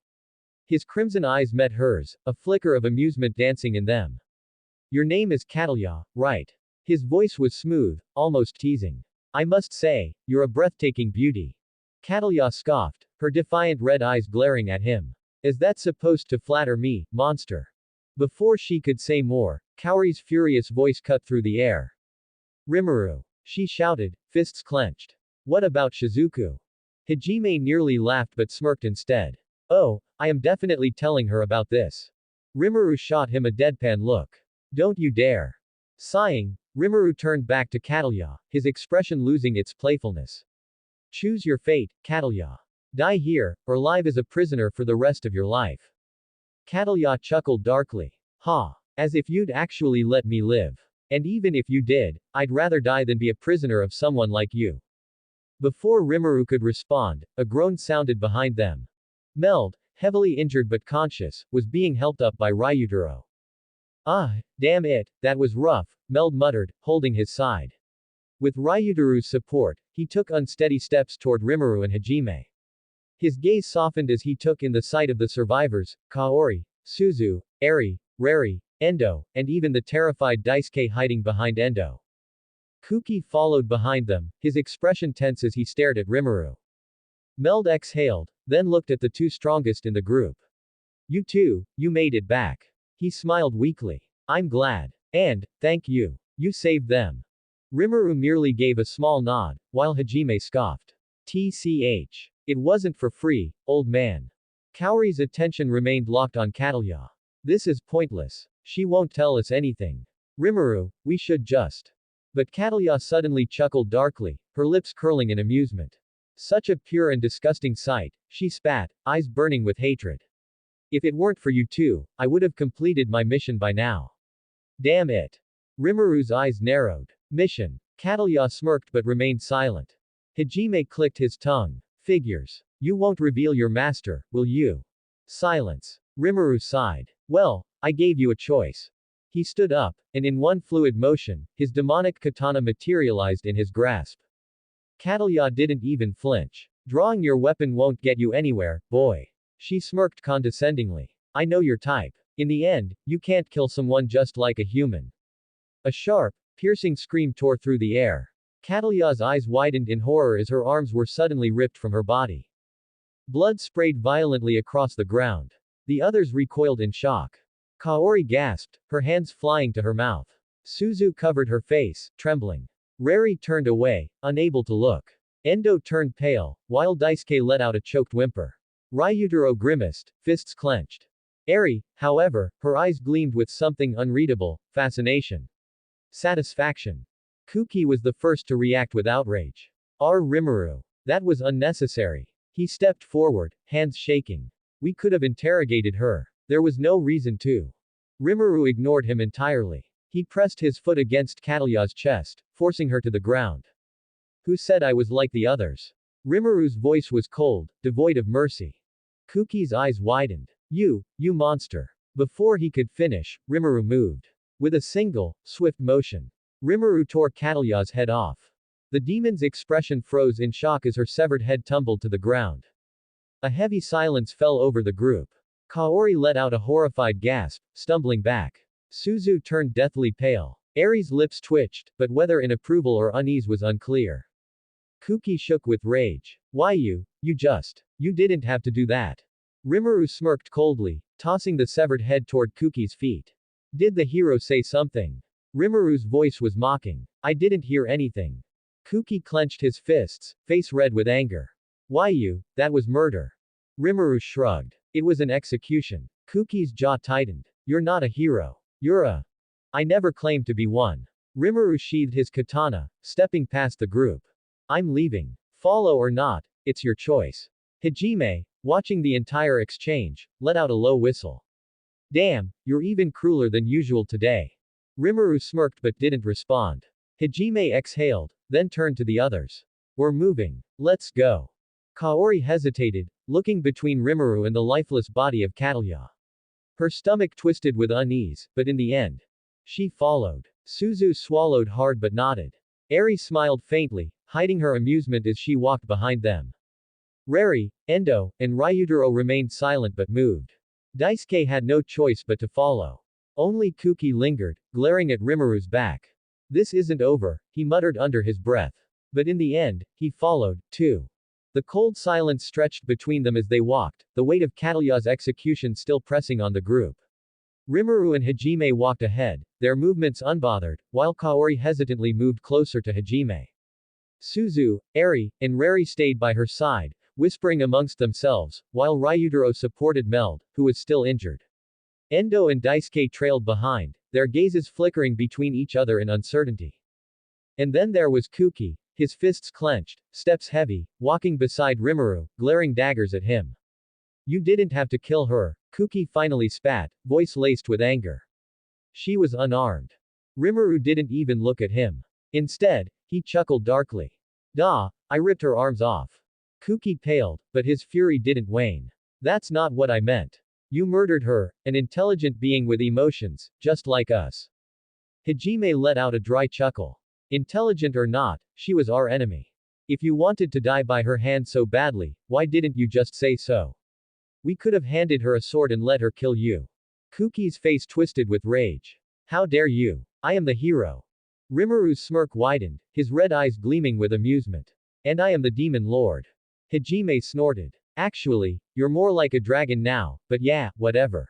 His crimson eyes met hers, a flicker of amusement dancing in them. Your name is Catalya, right? His voice was smooth, almost teasing. I must say, you're a breathtaking beauty. Catalya scoffed, her defiant red eyes glaring at him. Is that supposed to flatter me, monster? Before she could say more, Kaori's furious voice cut through the air. Rimuru. She shouted, fists clenched. What about Shizuku? Hajime nearly laughed but smirked instead. Oh, I am definitely telling her about this. Rimuru shot him a deadpan look. Don't you dare. Sighing, Rimuru turned back to Catalya, his expression losing its playfulness. Choose your fate, Catalya. Die here, or live as a prisoner for the rest of your life. Catalya chuckled darkly. Ha! As if you'd actually let me live. And even if you did, I'd rather die than be a prisoner of someone like you. Before Rimuru could respond, a groan sounded behind them. Meld, heavily injured but conscious, was being helped up by Ryutaro. Ah, damn it, that was rough, Meld muttered, holding his side. With Ryutaru's support, he took unsteady steps toward Rimuru and Hajime. His gaze softened as he took in the sight of the survivors, Kaori, Suzu, Eri, Rari, Endo, and even the terrified Daisuke hiding behind Endo. Kuki followed behind them, his expression tense as he stared at Rimuru. Meld exhaled, then looked at the two strongest in the group. You two, you made it back. He smiled weakly. I'm glad. And, thank you. You saved them. Rimuru merely gave a small nod, while Hajime scoffed. TCH. It wasn't for free, old man. Kaori's attention remained locked on Catalya. This is pointless. She won't tell us anything. Rimuru, we should just. But Catalya suddenly chuckled darkly, her lips curling in amusement. Such a pure and disgusting sight, she spat, eyes burning with hatred. If it weren't for you two, I would have completed my mission by now. Damn it. Rimuru's eyes narrowed. Mission. Catalya smirked but remained silent. Hajime clicked his tongue. Figures. You won't reveal your master, will you? Silence. Rimuru sighed. Well, I gave you a choice. He stood up, and in one fluid motion, his demonic katana materialized in his grasp. Catalya didn't even flinch. Drawing your weapon won't get you anywhere, boy. She smirked condescendingly. I know your type. In the end, you can't kill someone just like a human. A sharp, piercing scream tore through the air. Catalya's eyes widened in horror as her arms were suddenly ripped from her body. Blood sprayed violently across the ground. The others recoiled in shock. Kaori gasped, her hands flying to her mouth. Suzu covered her face, trembling. Rari turned away, unable to look. Endo turned pale, while Daisuke let out a choked whimper. Ryutaro grimaced, fists clenched. Eri, however, her eyes gleamed with something unreadable, fascination. Satisfaction. Kuki was the first to react with outrage. Rimuru. That was unnecessary. He stepped forward, hands shaking. We could have interrogated her. There was no reason to. Rimuru ignored him entirely. He pressed his foot against Catalya's chest, forcing her to the ground. Who said I was like the others? Rimuru's voice was cold, devoid of mercy. Kuki's eyes widened. You monster. Before he could finish, Rimuru moved. With a single, swift motion, Rimuru tore Catalya's head off. The demon's expression froze in shock as her severed head tumbled to the ground. A heavy silence fell over the group. Kaori let out a horrified gasp, stumbling back. Suzu turned deathly pale. Eri's lips twitched, but whether in approval or unease was unclear. Kuki shook with rage. Why you didn't have to do that. Rimuru smirked coldly, tossing the severed head toward Kuki's feet. Did the hero say something? Rimuru's voice was mocking. I didn't hear anything. Kuki clenched his fists, face red with anger. Why that was murder. Rimuru shrugged. It was an execution. Kuki's jaw tightened. You're not a hero. I never claimed to be one. Rimuru sheathed his katana, stepping past the group. I'm leaving. Follow or not, it's your choice. Hajime, watching the entire exchange, let out a low whistle. Damn, you're even crueler than usual today. Rimuru smirked but didn't respond. Hajime exhaled, then turned to the others. We're moving. Let's go. Kaori hesitated, looking between Rimuru and the lifeless body of Catalya. Her stomach twisted with unease, but in the end, she followed. Suzu swallowed hard but nodded. Eri smiled faintly, hiding her amusement as she walked behind them. Reri, Endo, and Ryutaro remained silent but moved. Daisuke had no choice but to follow. Only Kuki lingered, glaring at Rimuru's back. This isn't over, he muttered under his breath. But in the end, he followed, too. The cold silence stretched between them as they walked, the weight of Catalya's execution still pressing on the group. Rimuru and Hajime walked ahead, their movements unbothered, while Kaori hesitantly moved closer to Hajime. Suzu, Eri, and Reri stayed by her side, whispering amongst themselves, while Ryutaro supported Meld, who was still injured. Endo and Daisuke trailed behind, their gazes flickering between each other in uncertainty. And then there was Kuki, his fists clenched, steps heavy, walking beside Rimuru, glaring daggers at him. You didn't have to kill her, Kuki finally spat, voice laced with anger. She was unarmed. Rimuru didn't even look at him. Instead, he chuckled darkly. I ripped her arms off. Kuki paled, but his fury didn't wane. That's not what I meant. You murdered her, an intelligent being with emotions, just like us. Hajime let out a dry chuckle. Intelligent or not, she was our enemy. If you wanted to die by her hand so badly, why didn't you just say so? We could have handed her a sword and let her kill you. Kuki's face twisted with rage. How dare you? I am the hero. Rimuru's smirk widened, his red eyes gleaming with amusement. And I am the demon lord. Hajime snorted. Actually, you're more like a dragon now, but yeah, whatever.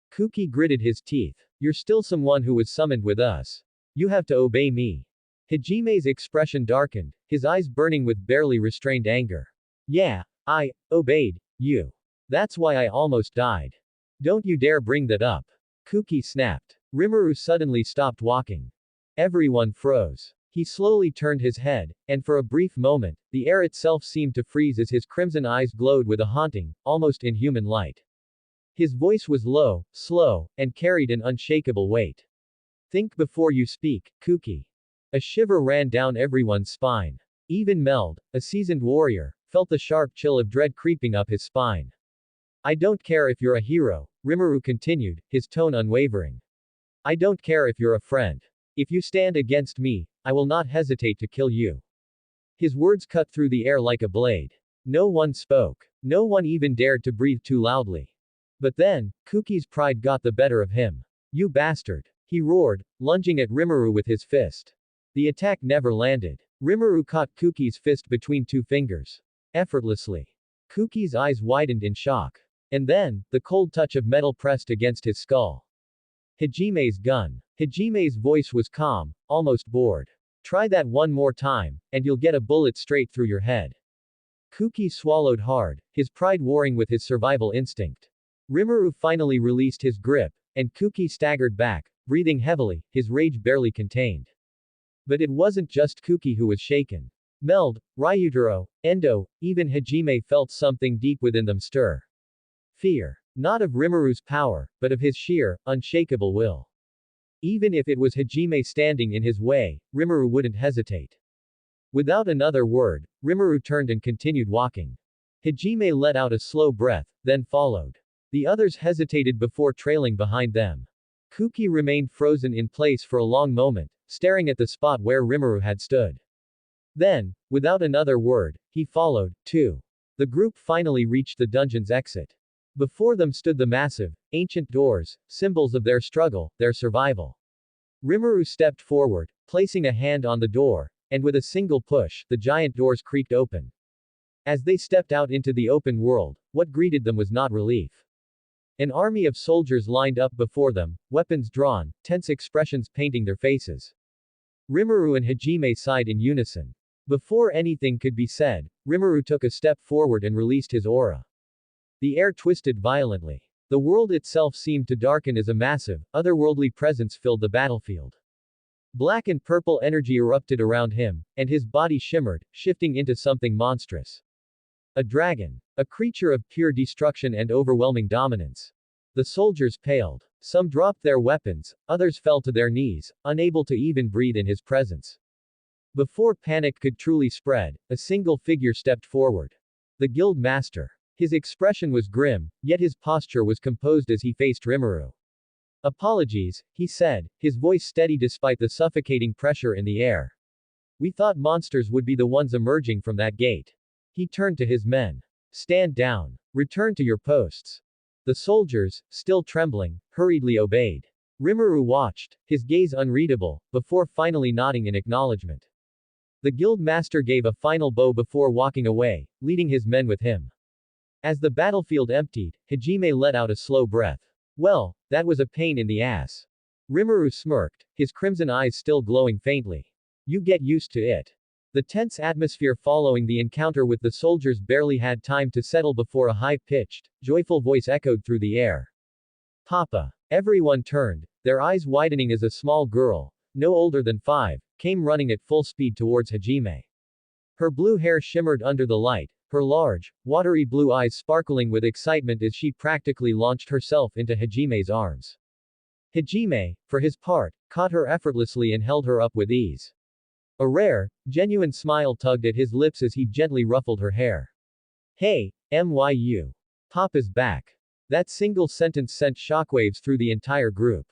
Kuki gritted his teeth. You're still someone who was summoned with us. You have to obey me. Hajime's expression darkened, his eyes burning with barely restrained anger. Yeah, I obeyed you. That's why I almost died. Don't you dare bring that up. Kuki snapped. Rimuru suddenly stopped walking. Everyone froze. He slowly turned his head, and for a brief moment, the air itself seemed to freeze as his crimson eyes glowed with a haunting, almost inhuman light. His voice was low, slow, and carried an unshakable weight. Think before you speak, Kuki. A shiver ran down everyone's spine. Even Meld, a seasoned warrior, felt the sharp chill of dread creeping up his spine. I don't care if you're a hero, Rimuru continued, his tone unwavering. I don't care if you're a friend. If you stand against me, I will not hesitate to kill you. His words cut through the air like a blade. No one spoke. No one even dared to breathe too loudly. But then, Kuki's pride got the better of him. You bastard. He roared, lunging at Rimuru with his fist. The attack never landed. Rimuru caught Kuki's fist between two fingers. Effortlessly. Kuki's eyes widened in shock. And then, the cold touch of metal pressed against his skull. Hajime's gun. Hajime's voice was calm, almost bored. Try that one more time, and you'll get a bullet straight through your head. Kuki swallowed hard, his pride warring with his survival instinct. Rimuru finally released his grip, and Kuki staggered back, breathing heavily, his rage barely contained. But it wasn't just Kuki who was shaken. Meld, Ryutaro, Endo, even Hajime felt something deep within them stir. Fear. Not of Rimuru's power, but of his sheer, unshakable will. Even if it was Hajime standing in his way, Rimuru wouldn't hesitate. Without another word, Rimuru turned and continued walking. Hajime let out a slow breath, then followed. The others hesitated before trailing behind them. Kuki remained frozen in place for a long moment, staring at the spot where Rimuru had stood. Then, without another word, he followed, too. The group finally reached the dungeon's exit. Before them stood the massive, ancient doors, symbols of their struggle, their survival. Rimuru stepped forward, placing a hand on the door, and with a single push, the giant doors creaked open. As they stepped out into the open world, what greeted them was not relief. An army of soldiers lined up before them, weapons drawn, tense expressions painting their faces. Rimuru and Hajime sighed in unison. Before anything could be said, Rimuru took a step forward and released his aura. The air twisted violently. The world itself seemed to darken as a massive, otherworldly presence filled the battlefield. Black and purple energy erupted around him, and his body shimmered, shifting into something monstrous. A dragon. A creature of pure destruction and overwhelming dominance. The soldiers paled. Some dropped their weapons, others fell to their knees, unable to even breathe in his presence. Before panic could truly spread, a single figure stepped forward. The guild master. His expression was grim, yet his posture was composed as he faced Rimuru. Apologies, he said, his voice steady despite the suffocating pressure in the air. We thought monsters would be the ones emerging from that gate. He turned to his men. Stand down. Return to your posts. The soldiers, still trembling, hurriedly obeyed. Rimuru watched, his gaze unreadable, before finally nodding in acknowledgement. The guild master gave a final bow before walking away, leading his men with him. As the battlefield emptied, Hajime let out a slow breath. Well, that was a pain in the ass. Rimuru smirked, his crimson eyes still glowing faintly. You get used to it. The tense atmosphere following the encounter with the soldiers barely had time to settle before a high-pitched, joyful voice echoed through the air. Papa. Everyone turned, their eyes widening as a small girl, no older than 5, came running at full speed towards Hajime. Her blue hair shimmered under the light, her large, watery blue eyes sparkling with excitement as she practically launched herself into Hajime's arms. Hajime, for his part, caught her effortlessly and held her up with ease. A rare, genuine smile tugged at his lips as he gently ruffled her hair. Hey, MYU. Papa's back. That single sentence sent shockwaves through the entire group.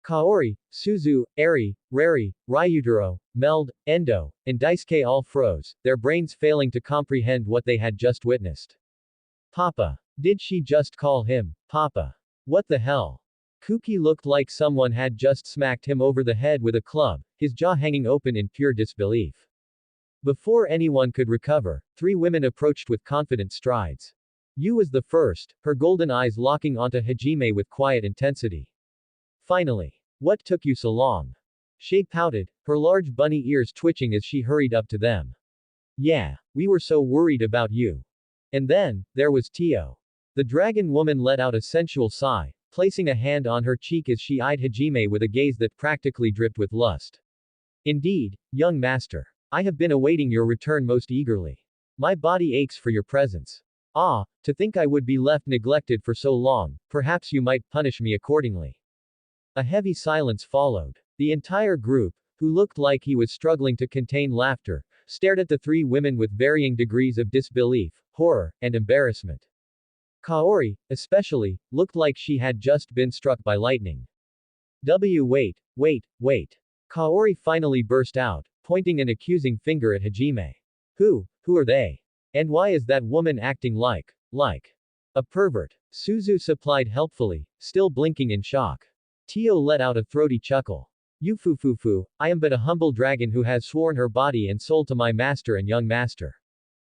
Kaori, Suzu, Eri, Rari, Ryutaro, Meld, Endo, and Daisuke all froze, their brains failing to comprehend what they had just witnessed. Papa. Did she just call him, Papa? What the hell? Kuki looked like someone had just smacked him over the head with a club, his jaw hanging open in pure disbelief. Before anyone could recover, 3 women approached with confident strides. Yu was the first, her golden eyes locking onto Hajime with quiet intensity. Finally. What took you so long? She pouted, her large bunny ears twitching as she hurried up to them. Yeah, we were so worried about you. And then, there was Tio. The dragon woman let out a sensual sigh, placing a hand on her cheek as she eyed Hajime with a gaze that practically dripped with lust. Indeed, young master. I have been awaiting your return most eagerly. My body aches for your presence. Ah, to think I would be left neglected for so long, perhaps you might punish me accordingly. A heavy silence followed. The entire group, who looked like he was struggling to contain laughter, stared at the 3 women with varying degrees of disbelief, horror, and embarrassment. Kaori, especially, looked like she had just been struck by lightning. Wait. Kaori finally burst out, pointing an accusing finger at Hajime. Who are they? And why is that woman acting like a pervert? Suzu supplied helpfully, still blinking in shock. Tio let out a throaty chuckle. Yufufufu, I am but a humble dragon who has sworn her body and soul to my master and young master.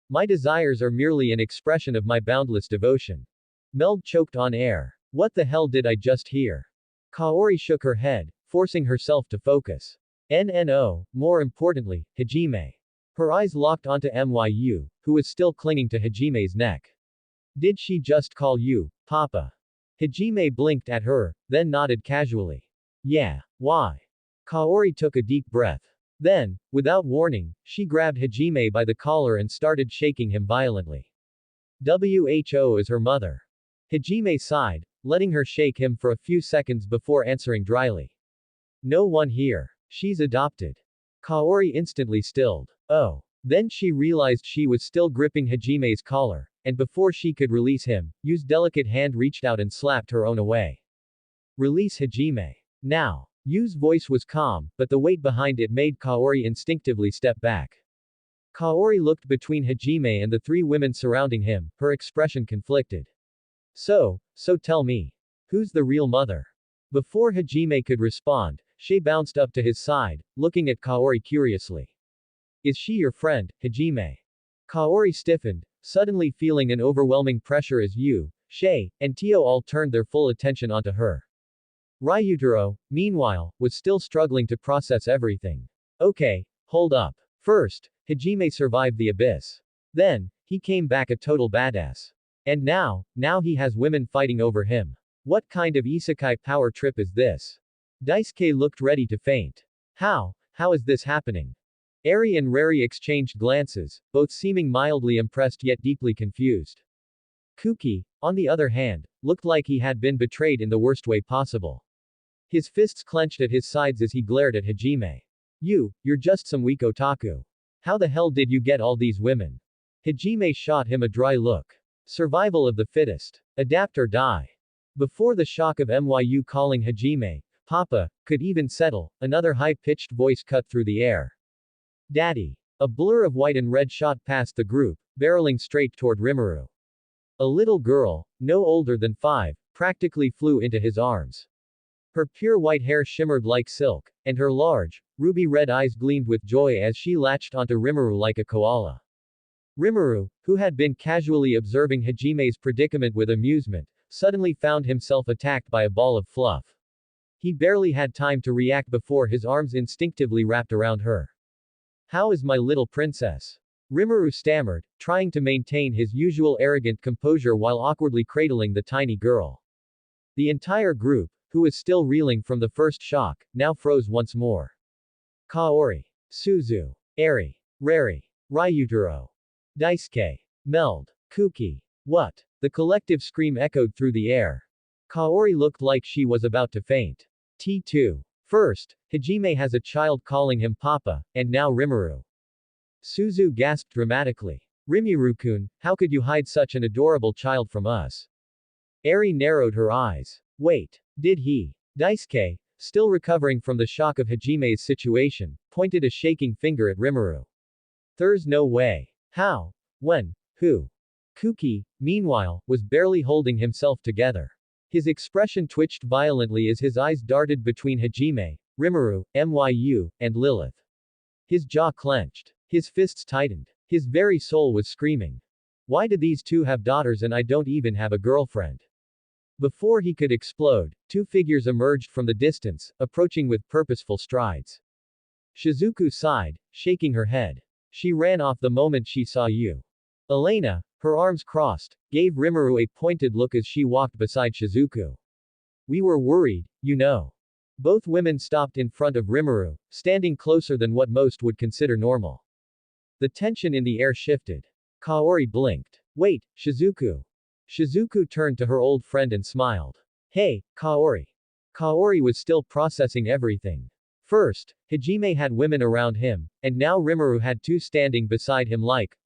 My desires are merely an expression of my boundless devotion. Meld choked on air. What the hell did I just hear? Kaori shook her head, forcing herself to focus. NNO, more importantly, Hajime. Her eyes locked onto MYU, who was still clinging to Hajime's neck. Did she just call you, Papa? Hajime blinked at her, then nodded casually. Yeah, why? Kaori took a deep breath. Then, without warning, she grabbed Hajime by the collar and started shaking him violently. Who is her mother? Hajime sighed, letting her shake him for a few seconds before answering dryly. No one here. She's adopted. Kaori instantly stilled. Oh. Then she realized she was still gripping Hajime's collar, and before she could release him, Yu's delicate hand reached out and slapped her own away. Release Hajime. Now. Yu's voice was calm, but the weight behind it made Kaori instinctively step back. Kaori looked between Hajime and the three women surrounding him, her expression conflicted. So tell me. Who's the real mother? Before Hajime could respond, Shay bounced up to his side, looking at Kaori curiously. Is she your friend, Hajime? Kaori stiffened, suddenly feeling an overwhelming pressure as Yu, Shay, and Tio all turned their full attention onto her. Ryutaro, meanwhile, was still struggling to process everything. Okay, hold up. First, Hajime survived the abyss. Then, he came back a total badass. And now he has women fighting over him. What kind of isekai power trip is this? Daisuke looked ready to faint. How is this happening? Eri and Rari exchanged glances, both seeming mildly impressed yet deeply confused. Kuki, on the other hand, looked like he had been betrayed in the worst way possible. His fists clenched at his sides as he glared at Hajime. You're just some weak otaku. How the hell did you get all these women? Hajime shot him a dry look. Survival of the fittest. Adapt or die. Before the shock of Myu calling Hajime, Papa, could even settle, another high-pitched voice cut through the air. Daddy. A blur of white and red shot past the group, barreling straight toward Rimuru. A little girl, no older than 5, practically flew into his arms. Her pure white hair shimmered like silk, and her large, ruby-red eyes gleamed with joy as she latched onto Rimuru like a koala. Rimuru, who had been casually observing Hajime's predicament with amusement, suddenly found himself attacked by a ball of fluff. He barely had time to react before his arms instinctively wrapped around her. How is my little princess? Rimuru stammered, trying to maintain his usual arrogant composure while awkwardly cradling the tiny girl. The entire group, who was still reeling from the first shock, now froze once more. Kaori. Suzu. Eri. Rari. Ryutaro. Daisuke. Meld. Kuki. What? The collective scream echoed through the air. Kaori looked like she was about to faint. T2. First, Hajime has a child calling him Papa, and now Rimuru. Suzu gasped dramatically. Rimuru-kun, how could you hide such an adorable child from us? Eri narrowed her eyes. Wait. Did he? Daisuke, still recovering from the shock of Hajime's situation, pointed a shaking finger at Rimuru. There's no way. How? When? Who? Kuki, meanwhile, was barely holding himself together. His expression twitched violently as his eyes darted between Hajime, Rimuru, Myu, and Lilith. His jaw clenched. His fists tightened. His very soul was screaming. Why do these two have daughters and I don't even have a girlfriend? Before he could explode, two figures emerged from the distance, approaching with purposeful strides. Shizuku sighed, shaking her head. She ran off the moment she saw Yu. Elena, her arms crossed, gave Rimuru a pointed look as she walked beside Shizuku. We were worried, you know. Both women stopped in front of Rimuru, standing closer than what most would consider normal. The tension in the air shifted. Kaori blinked. Wait, Shizuku. Shizuku turned to her old friend and smiled. Hey, Kaori. Kaori was still processing everything. First, Hajime had women around him, and now Rimuru had two standing beside him like.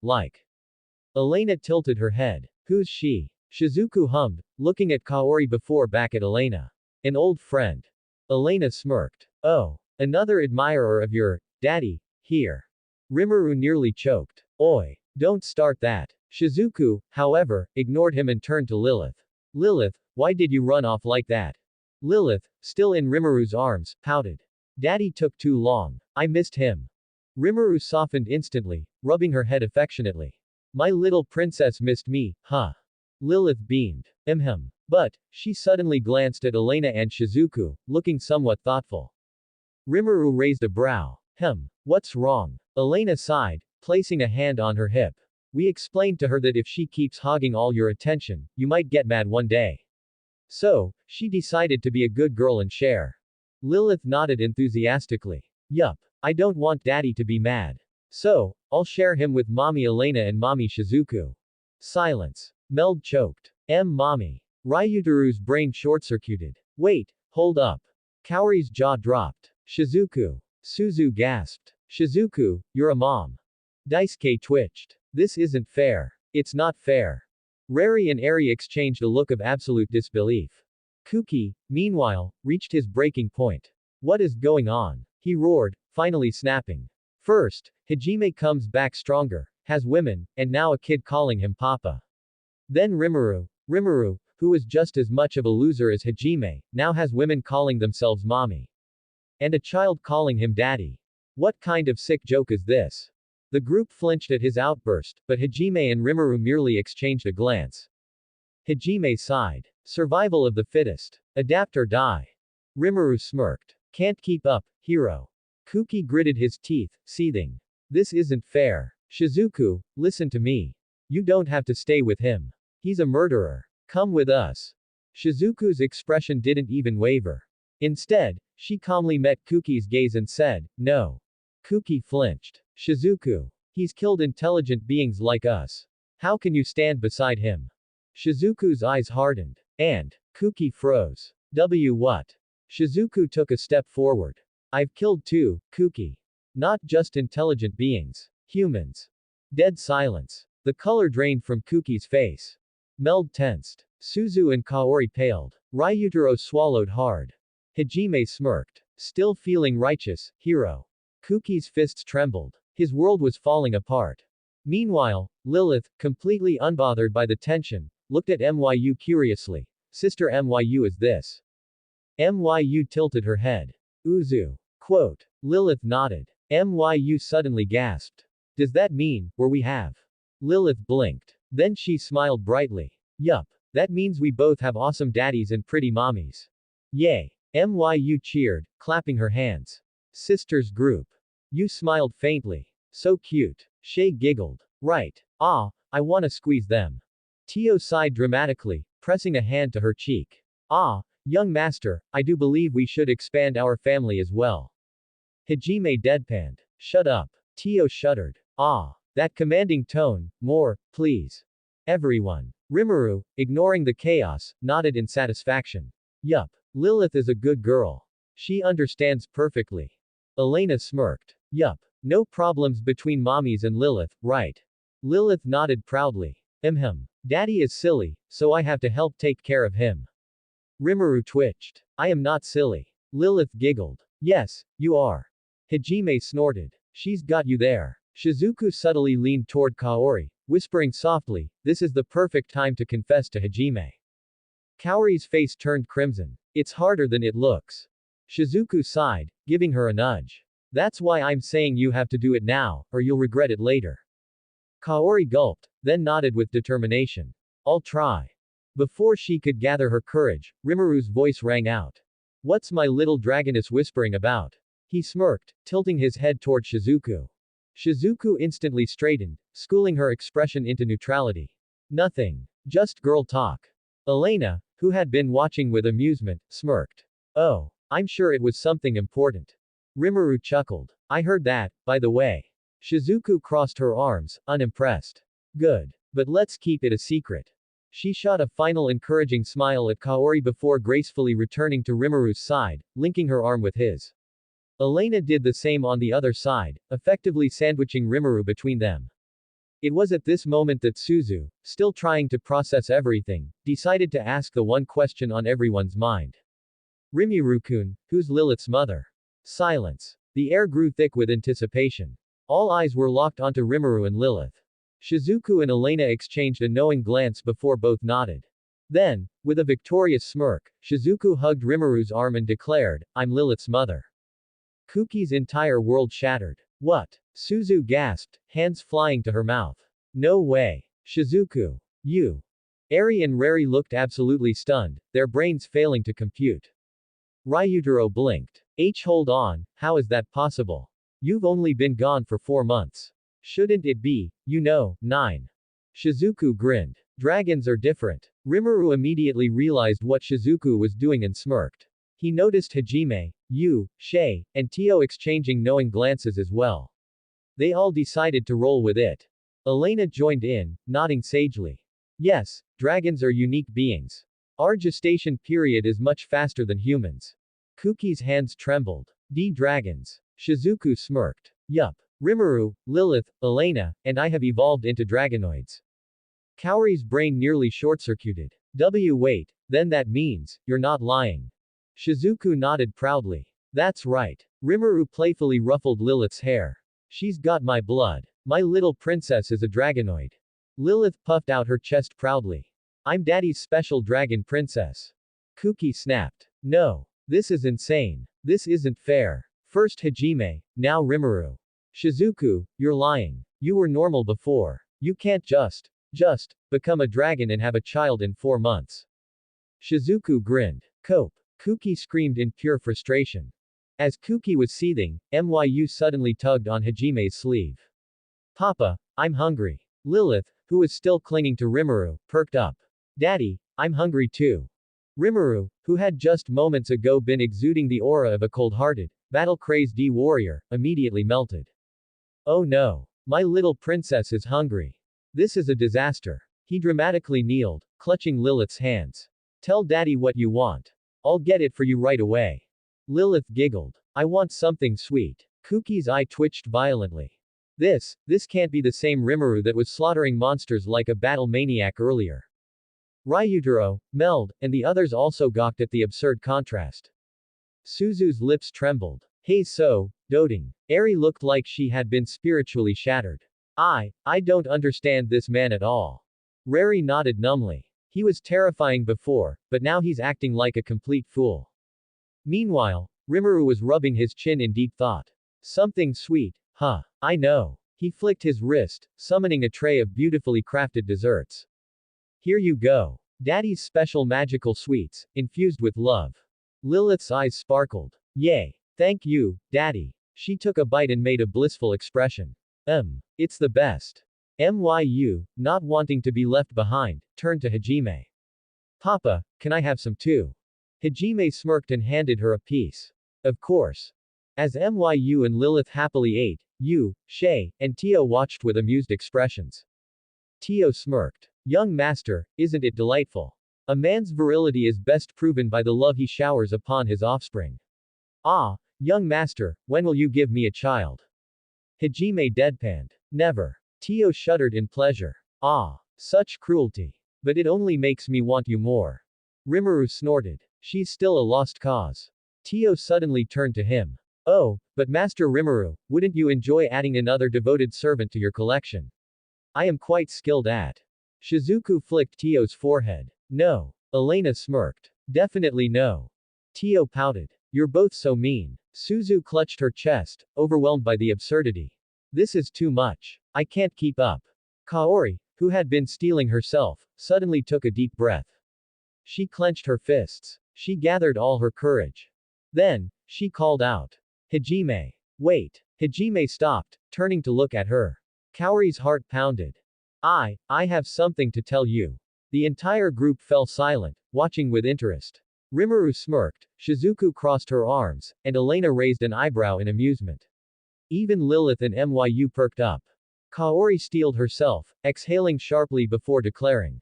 Elena tilted her head. Who's she? Shizuku hummed, looking at Kaori before back at Elena. An old friend. Elena smirked. Oh, another admirer of your daddy, here. Rimuru nearly choked. Oi, don't start that. Shizuku, however, ignored him and turned to Lilith. Lilith, why did you run off like that? Lilith, still in Rimuru's arms, pouted. Daddy took too long. I missed him. Rimuru softened instantly, rubbing her head affectionately. My little princess missed me, huh? Lilith beamed. But, she suddenly glanced at Elena and Shizuku, looking somewhat thoughtful. Rimuru raised a brow. What's wrong? Elena sighed, placing a hand on her hip. We explained to her that if she keeps hogging all your attention, you might get mad one day. So, she decided to be a good girl and share. Lilith nodded enthusiastically. Yup. I don't want daddy to be mad. So, I'll share him with mommy Elena and mommy Shizuku. Silence. Meld choked. Mommy. Ryutaru's brain short-circuited. Wait, hold up. Kaori's jaw dropped. Shizuku. Suzu gasped. Shizuku, you're a mom. Daisuke twitched. This isn't fair. It's not fair. Rari and Eri exchanged a look of absolute disbelief. Kuki, meanwhile, reached his breaking point. What is going on? He roared, finally snapping. First, Hajime comes back stronger, has women, and now a kid calling him Papa. Then Rimuru, who was just as much of a loser as Hajime, now has women calling themselves mommy. And a child calling him daddy. What kind of sick joke is this? The group flinched at his outburst, but Hajime and Rimuru merely exchanged a glance. Hajime sighed. Survival of the fittest. Adapt or die. Rimuru smirked. Can't keep up, hero. Kuki gritted his teeth, seething. This isn't fair. Shizuku, listen to me. You don't have to stay with him. He's a murderer. Come with us. Shizuku's expression didn't even waver. Instead, she calmly met Kuki's gaze and said, no. Kuki flinched. Shizuku. He's killed intelligent beings like us. How can you stand beside him? Shizuku's eyes hardened. And, Kuki froze. What? Shizuku took a step forward. I've killed two, Kuki. Not just intelligent beings. Humans. Dead silence. The color drained from Kuki's face. Meld tensed. Suzu and Kaori paled. Ryutaro swallowed hard. Hajime smirked. Still feeling righteous, hero. Kuki's fists trembled. His world was falling apart. Meanwhile, Lilith, completely unbothered by the tension, looked at Myu curiously. Sister Myu is this? Myu tilted her head. Uzu. Quote. Lilith nodded. Myu suddenly gasped. Does that mean, we have? Lilith blinked. Then she smiled brightly. Yup. That means we both have awesome daddies and pretty mommies. Yay. Myu cheered, clapping her hands. Sisters group. You smiled faintly. So cute. Shay giggled. Right. Ah, I wanna squeeze them. Tio sighed dramatically, pressing a hand to her cheek. Ah, young master, I do believe we should expand our family as well. Hajime deadpanned. Shut up. Tio shuddered. Ah, that commanding tone, more, please. Everyone. Rimuru, ignoring the chaos, nodded in satisfaction. Yup. Lilith is a good girl. She understands perfectly. Elena smirked. Yup. No problems between mommies and Lilith, right? Lilith nodded proudly. Daddy is silly, so I have to help take care of him. Rimuru twitched. I am not silly. Lilith giggled. Yes, you are. Hajime snorted. She's got you there. Shizuku subtly leaned toward Kaori, whispering softly, this is the perfect time to confess to Hajime. Kaori's face turned crimson. It's harder than it looks. Shizuku sighed, giving her a nudge. That's why I'm saying you have to do it now, or you'll regret it later. Kaori gulped, then nodded with determination. I'll try. Before she could gather her courage, Rimuru's voice rang out. What's my little dragoness whispering about? He smirked, tilting his head toward Shizuku. Shizuku instantly straightened, schooling her expression into neutrality. Nothing. Just girl talk. Elena, who had been watching with amusement, smirked. Oh, I'm sure it was something important. Rimuru chuckled. I heard that, by the way. Shizuku crossed her arms, unimpressed. Good. But let's keep it a secret. She shot a final encouraging smile at Kaori before gracefully returning to Rimuru's side, linking her arm with his. Elena did the same on the other side, effectively sandwiching Rimuru between them. It was at this moment that Suzu, still trying to process everything, decided to ask the one question on everyone's mind. Rimuru-kun, who's Lilith's mother? Silence. The air grew thick with anticipation. All eyes were locked onto Rimuru and Lilith. Shizuku and Elena exchanged a knowing glance before both nodded. Then, with a victorious smirk, Shizuku hugged Rimuru's arm and declared, I'm Lilith's mother. Kuki's entire world shattered. What? Suzu gasped, hands flying to her mouth. No way. Shizuku. You. Eri and Rari looked absolutely stunned, their brains failing to compute. Ryutaro blinked. Hold on, how is that possible? You've only been gone for 4 months. Shouldn't it be, 9? Shizuku grinned. Dragons are different. Rimuru immediately realized what Shizuku was doing and smirked. He noticed Hajime, Yu, Shay, and Tio exchanging knowing glances as well. They all decided to roll with it. Elena joined in, nodding sagely. Yes, dragons are unique beings. Our gestation period is much faster than humans. Kuki's hands trembled. Dragons. Shizuku smirked. Yup. Rimuru, Lilith, Elena, and I have evolved into dragonoids. Kaori's brain nearly short-circuited. Wait, then that means, you're not lying. Shizuku nodded proudly. That's right. Rimuru playfully ruffled Lilith's hair. She's got my blood. My little princess is a dragonoid. Lilith puffed out her chest proudly. I'm Daddy's special dragon princess. Kuki snapped. No. This is insane. This isn't fair. First Hajime, now Rimuru. Shizuku, you're lying. You were normal before. You can't just become a dragon and have a child in 4 months. Shizuku grinned. Cope. Kuki screamed in pure frustration. As Kuki was seething, Myu suddenly tugged on Hajime's sleeve. Papa, I'm hungry. Lilith, who was still clinging to Rimuru, perked up. Daddy, I'm hungry too. Rimuru, who had just moments ago been exuding the aura of a cold-hearted, battle-crazed warrior, immediately melted. Oh no. My little princess is hungry. This is a disaster. He dramatically kneeled, clutching Lilith's hands. Tell Daddy what you want. I'll get it for you right away. Lilith giggled. I want something sweet. Kuki's eye twitched violently. This can't be the same Rimuru that was slaughtering monsters like a battle maniac earlier. Ryutaro, Meld, and the others also gawked at the absurd contrast. Suzu's lips trembled. Hey so, doting. Eri looked like she had been spiritually shattered. I don't understand this man at all. Rary nodded numbly. He was terrifying before, but now he's acting like a complete fool. Meanwhile, Rimuru was rubbing his chin in deep thought. Something sweet, huh? I know. He flicked his wrist, summoning a tray of beautifully crafted desserts. Here you go. Daddy's special magical sweets, infused with love. Lilith's eyes sparkled. Yay. Thank you, Daddy. She took a bite and made a blissful expression. It's the best. Myu, not wanting to be left behind, turned to Hajime. Papa, can I have some too? Hajime smirked and handed her a piece. Of course. As Myu and Lilith happily ate, Yu, Shay, and Tio watched with amused expressions. Tio smirked. Young master, isn't it delightful? A man's virility is best proven by the love he showers upon his offspring. Ah, young master, when will you give me a child? Hajime deadpanned. Never. Tio shuddered in pleasure. Ah, such cruelty. But it only makes me want you more. Rimuru snorted. She's still a lost cause. Tio suddenly turned to him. Oh, but Master Rimuru, wouldn't you enjoy adding another devoted servant to your collection? I am quite skilled at. Shizuku flicked Tio's forehead. No. Elena smirked. Definitely no. Tio pouted. You're both so mean. Suzu clutched her chest, overwhelmed by the absurdity. This is too much. I can't keep up. Kaori, who had been stealing herself, suddenly took a deep breath. She clenched her fists. She gathered all her courage. Then, she called out. Hajime. Wait. Hajime stopped, turning to look at her. Kaori's heart pounded. I have something to tell you. The entire group fell silent, watching with interest. Rimuru smirked, Shizuku crossed her arms, and Elena raised an eyebrow in amusement. Even Lilith and Myu perked up. Kaori steeled herself, exhaling sharply before declaring.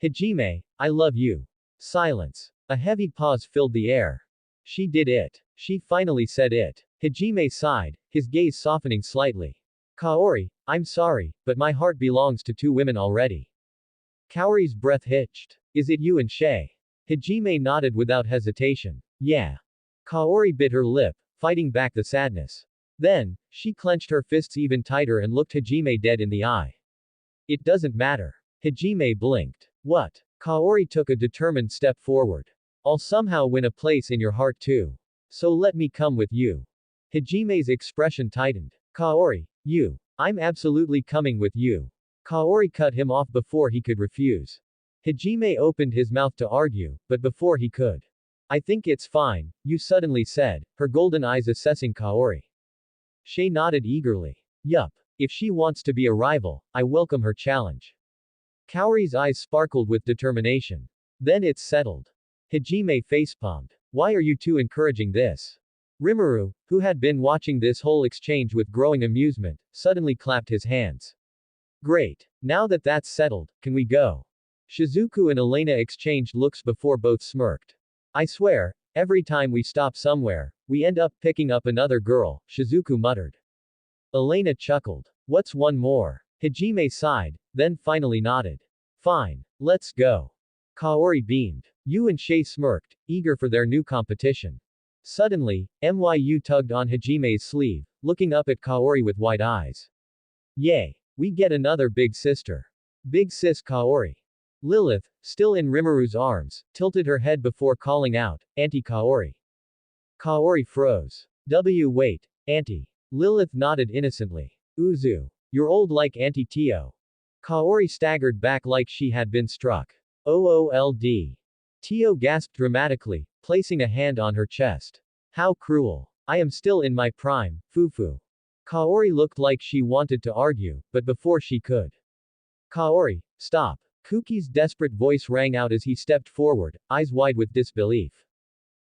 Hajime, I love you. Silence. A heavy pause filled the air. She did it. She finally said it. Hajime sighed, his gaze softening slightly. Kaori, I'm sorry, but my heart belongs to 2 women already. Kaori's breath hitched. Is it you and Shay? Hajime nodded without hesitation. Yeah. Kaori bit her lip, fighting back the sadness. Then, she clenched her fists even tighter and looked Hajime dead in the eye. It doesn't matter. Hajime blinked. What? Kaori took a determined step forward. I'll somehow win a place in your heart too. So let me come with you. Hajime's expression tightened. Kaori, I'm absolutely coming with you. Kaori cut him off before he could refuse. Hajime opened his mouth to argue, but before he could. I think it's fine, you suddenly said, her golden eyes assessing Kaori. Shay nodded eagerly. Yup. If she wants to be a rival, I welcome her challenge. Kaori's eyes sparkled with determination. Then it's settled. Hajime facepalmed. Why are you two encouraging this? Rimuru, who had been watching this whole exchange with growing amusement, suddenly clapped his hands. Great. Now that that's settled, can we go? Shizuku and Elena exchanged looks before both smirked. I swear, every time we stop somewhere, we end up picking up another girl, Shizuku muttered. Elena chuckled. What's one more? Hajime sighed, then finally nodded. Fine. Let's go. Kaori beamed. Yu and Shay smirked, eager for their new competition. Suddenly, Myu tugged on Hajime's sleeve, looking up at Kaori with wide eyes. Yay! We get another big sister. Big sis Kaori. Lilith, still in Rimuru's arms, tilted her head before calling out, Auntie Kaori. Kaori froze. Wait, Auntie. Lilith nodded innocently. Uzu. You're old like Auntie Tio. Kaori staggered back like she had been struck. OOLD. Tio gasped dramatically, placing a hand on her chest. How cruel. I am still in my prime, Fufu. Kaori looked like she wanted to argue, but before she could. Kaori, stop. Kuki's desperate voice rang out as he stepped forward, eyes wide with disbelief.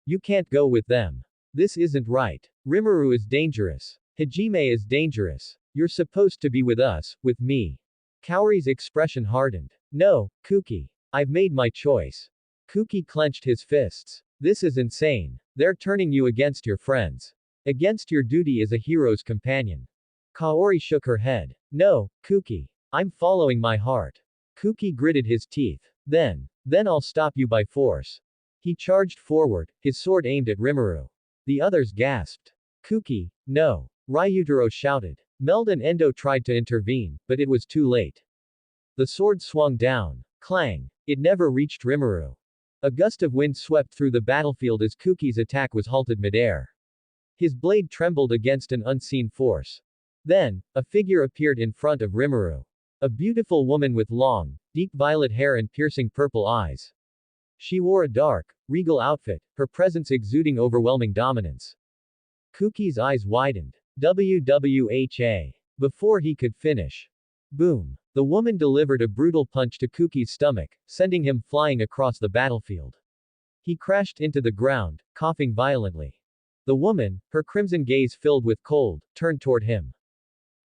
You can't go with them. This isn't right. Rimuru is dangerous. Hajime is dangerous. You're supposed to be with us, with me. Kaori's expression hardened. No, Kuki. I've made my choice. Kuki clenched his fists. This is insane. They're turning you against your friends. Against your duty as a hero's companion. Kaori shook her head. No, Kuki. I'm following my heart. Kuki gritted his teeth. Then I'll stop you by force. He charged forward, his sword aimed at Rimuru. The others gasped. Kuki, no. Ryutaro shouted. Meld and Endo tried to intervene, but it was too late. The sword swung down. Clang. It never reached Rimuru. A gust of wind swept through the battlefield as Kuki's attack was halted midair. His blade trembled against an unseen force. Then, a figure appeared in front of Rimuru. A beautiful woman with long, deep violet hair and piercing purple eyes. She wore a dark, regal outfit, her presence exuding overwhelming dominance. Kuki's eyes widened. WWHA. Before he could finish. Boom. The woman delivered a brutal punch to Kuki's stomach, sending him flying across the battlefield. He crashed into the ground, coughing violently. The woman, her crimson gaze filled with cold, turned toward him.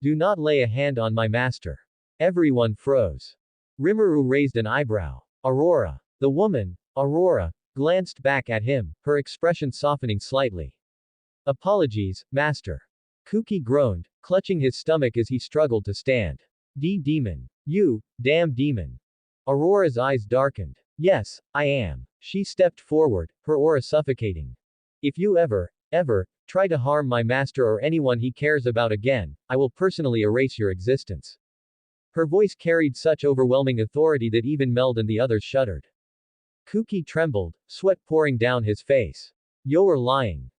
Do not lay a hand on my master. Everyone froze. Rimuru raised an eyebrow. Aurora. The woman, Aurora, glanced back at him, her expression softening slightly. Apologies, master. Kuki groaned, clutching his stomach as he struggled to stand. Demon. You, damn demon. Aurora's eyes darkened. Yes, I am. She stepped forward, her aura suffocating. If you ever try to harm my master or anyone he cares about again, I will personally erase your existence. Her voice carried such overwhelming authority that even Meld and the others shuddered. Kuki trembled, sweat pouring down his face. You're lying.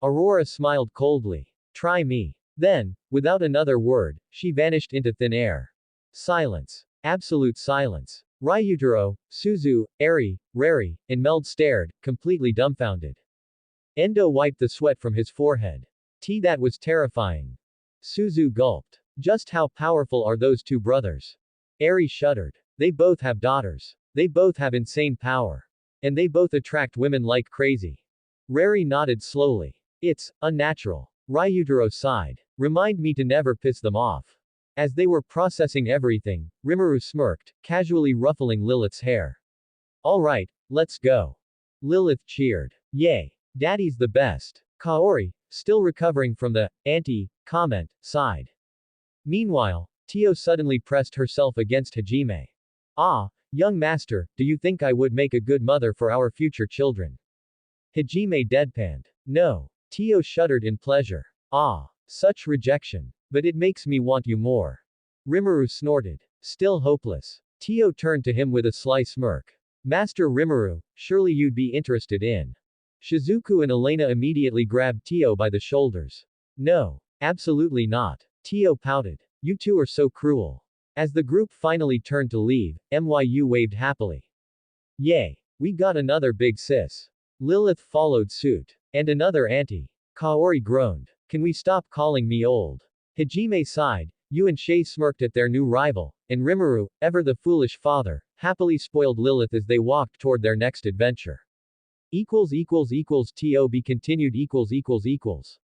Aurora smiled coldly. Try me. Then, without another word, she vanished into thin air. Silence. Absolute silence. Ryutaro, Suzu, Eri, Reri, and Meld stared, completely dumbfounded. Endo wiped the sweat from his forehead. That was terrifying. Suzu gulped. Just how powerful are those two brothers? Eri shuddered. They both have daughters. They both have insane power. And they both attract women like crazy. Reri nodded slowly. It's unnatural. Ryutaro sighed. Remind me to never piss them off. As they were processing everything, Rimuru smirked, casually ruffling Lilith's hair. Alright, let's go. Lilith cheered. Yay. Daddy's the best. Kaori, still recovering from the auntie comment, sighed. Meanwhile, Tio suddenly pressed herself against Hajime. Ah, young master, do you think I would make a good mother for our future children? Hajime deadpanned. No. Tio shuddered in pleasure. Ah, such rejection. But it makes me want you more. Rimuru snorted. Still hopeless. Tio turned to him with a sly smirk. Master Rimuru, surely you'd be interested in. Shizuku and Elena immediately grabbed Tio by the shoulders. No. Absolutely not. Tio pouted. You two are so cruel. As the group finally turned to leave, Myu waved happily. Yay. We got another big sis. Lilith followed suit. And another auntie. Kaori groaned. Can we stop calling me old? Hajime sighed. Yu and Shay smirked at their new rival, and Rimuru, ever the foolish father, happily spoiled Lilith as they walked toward their next adventure. To be continued .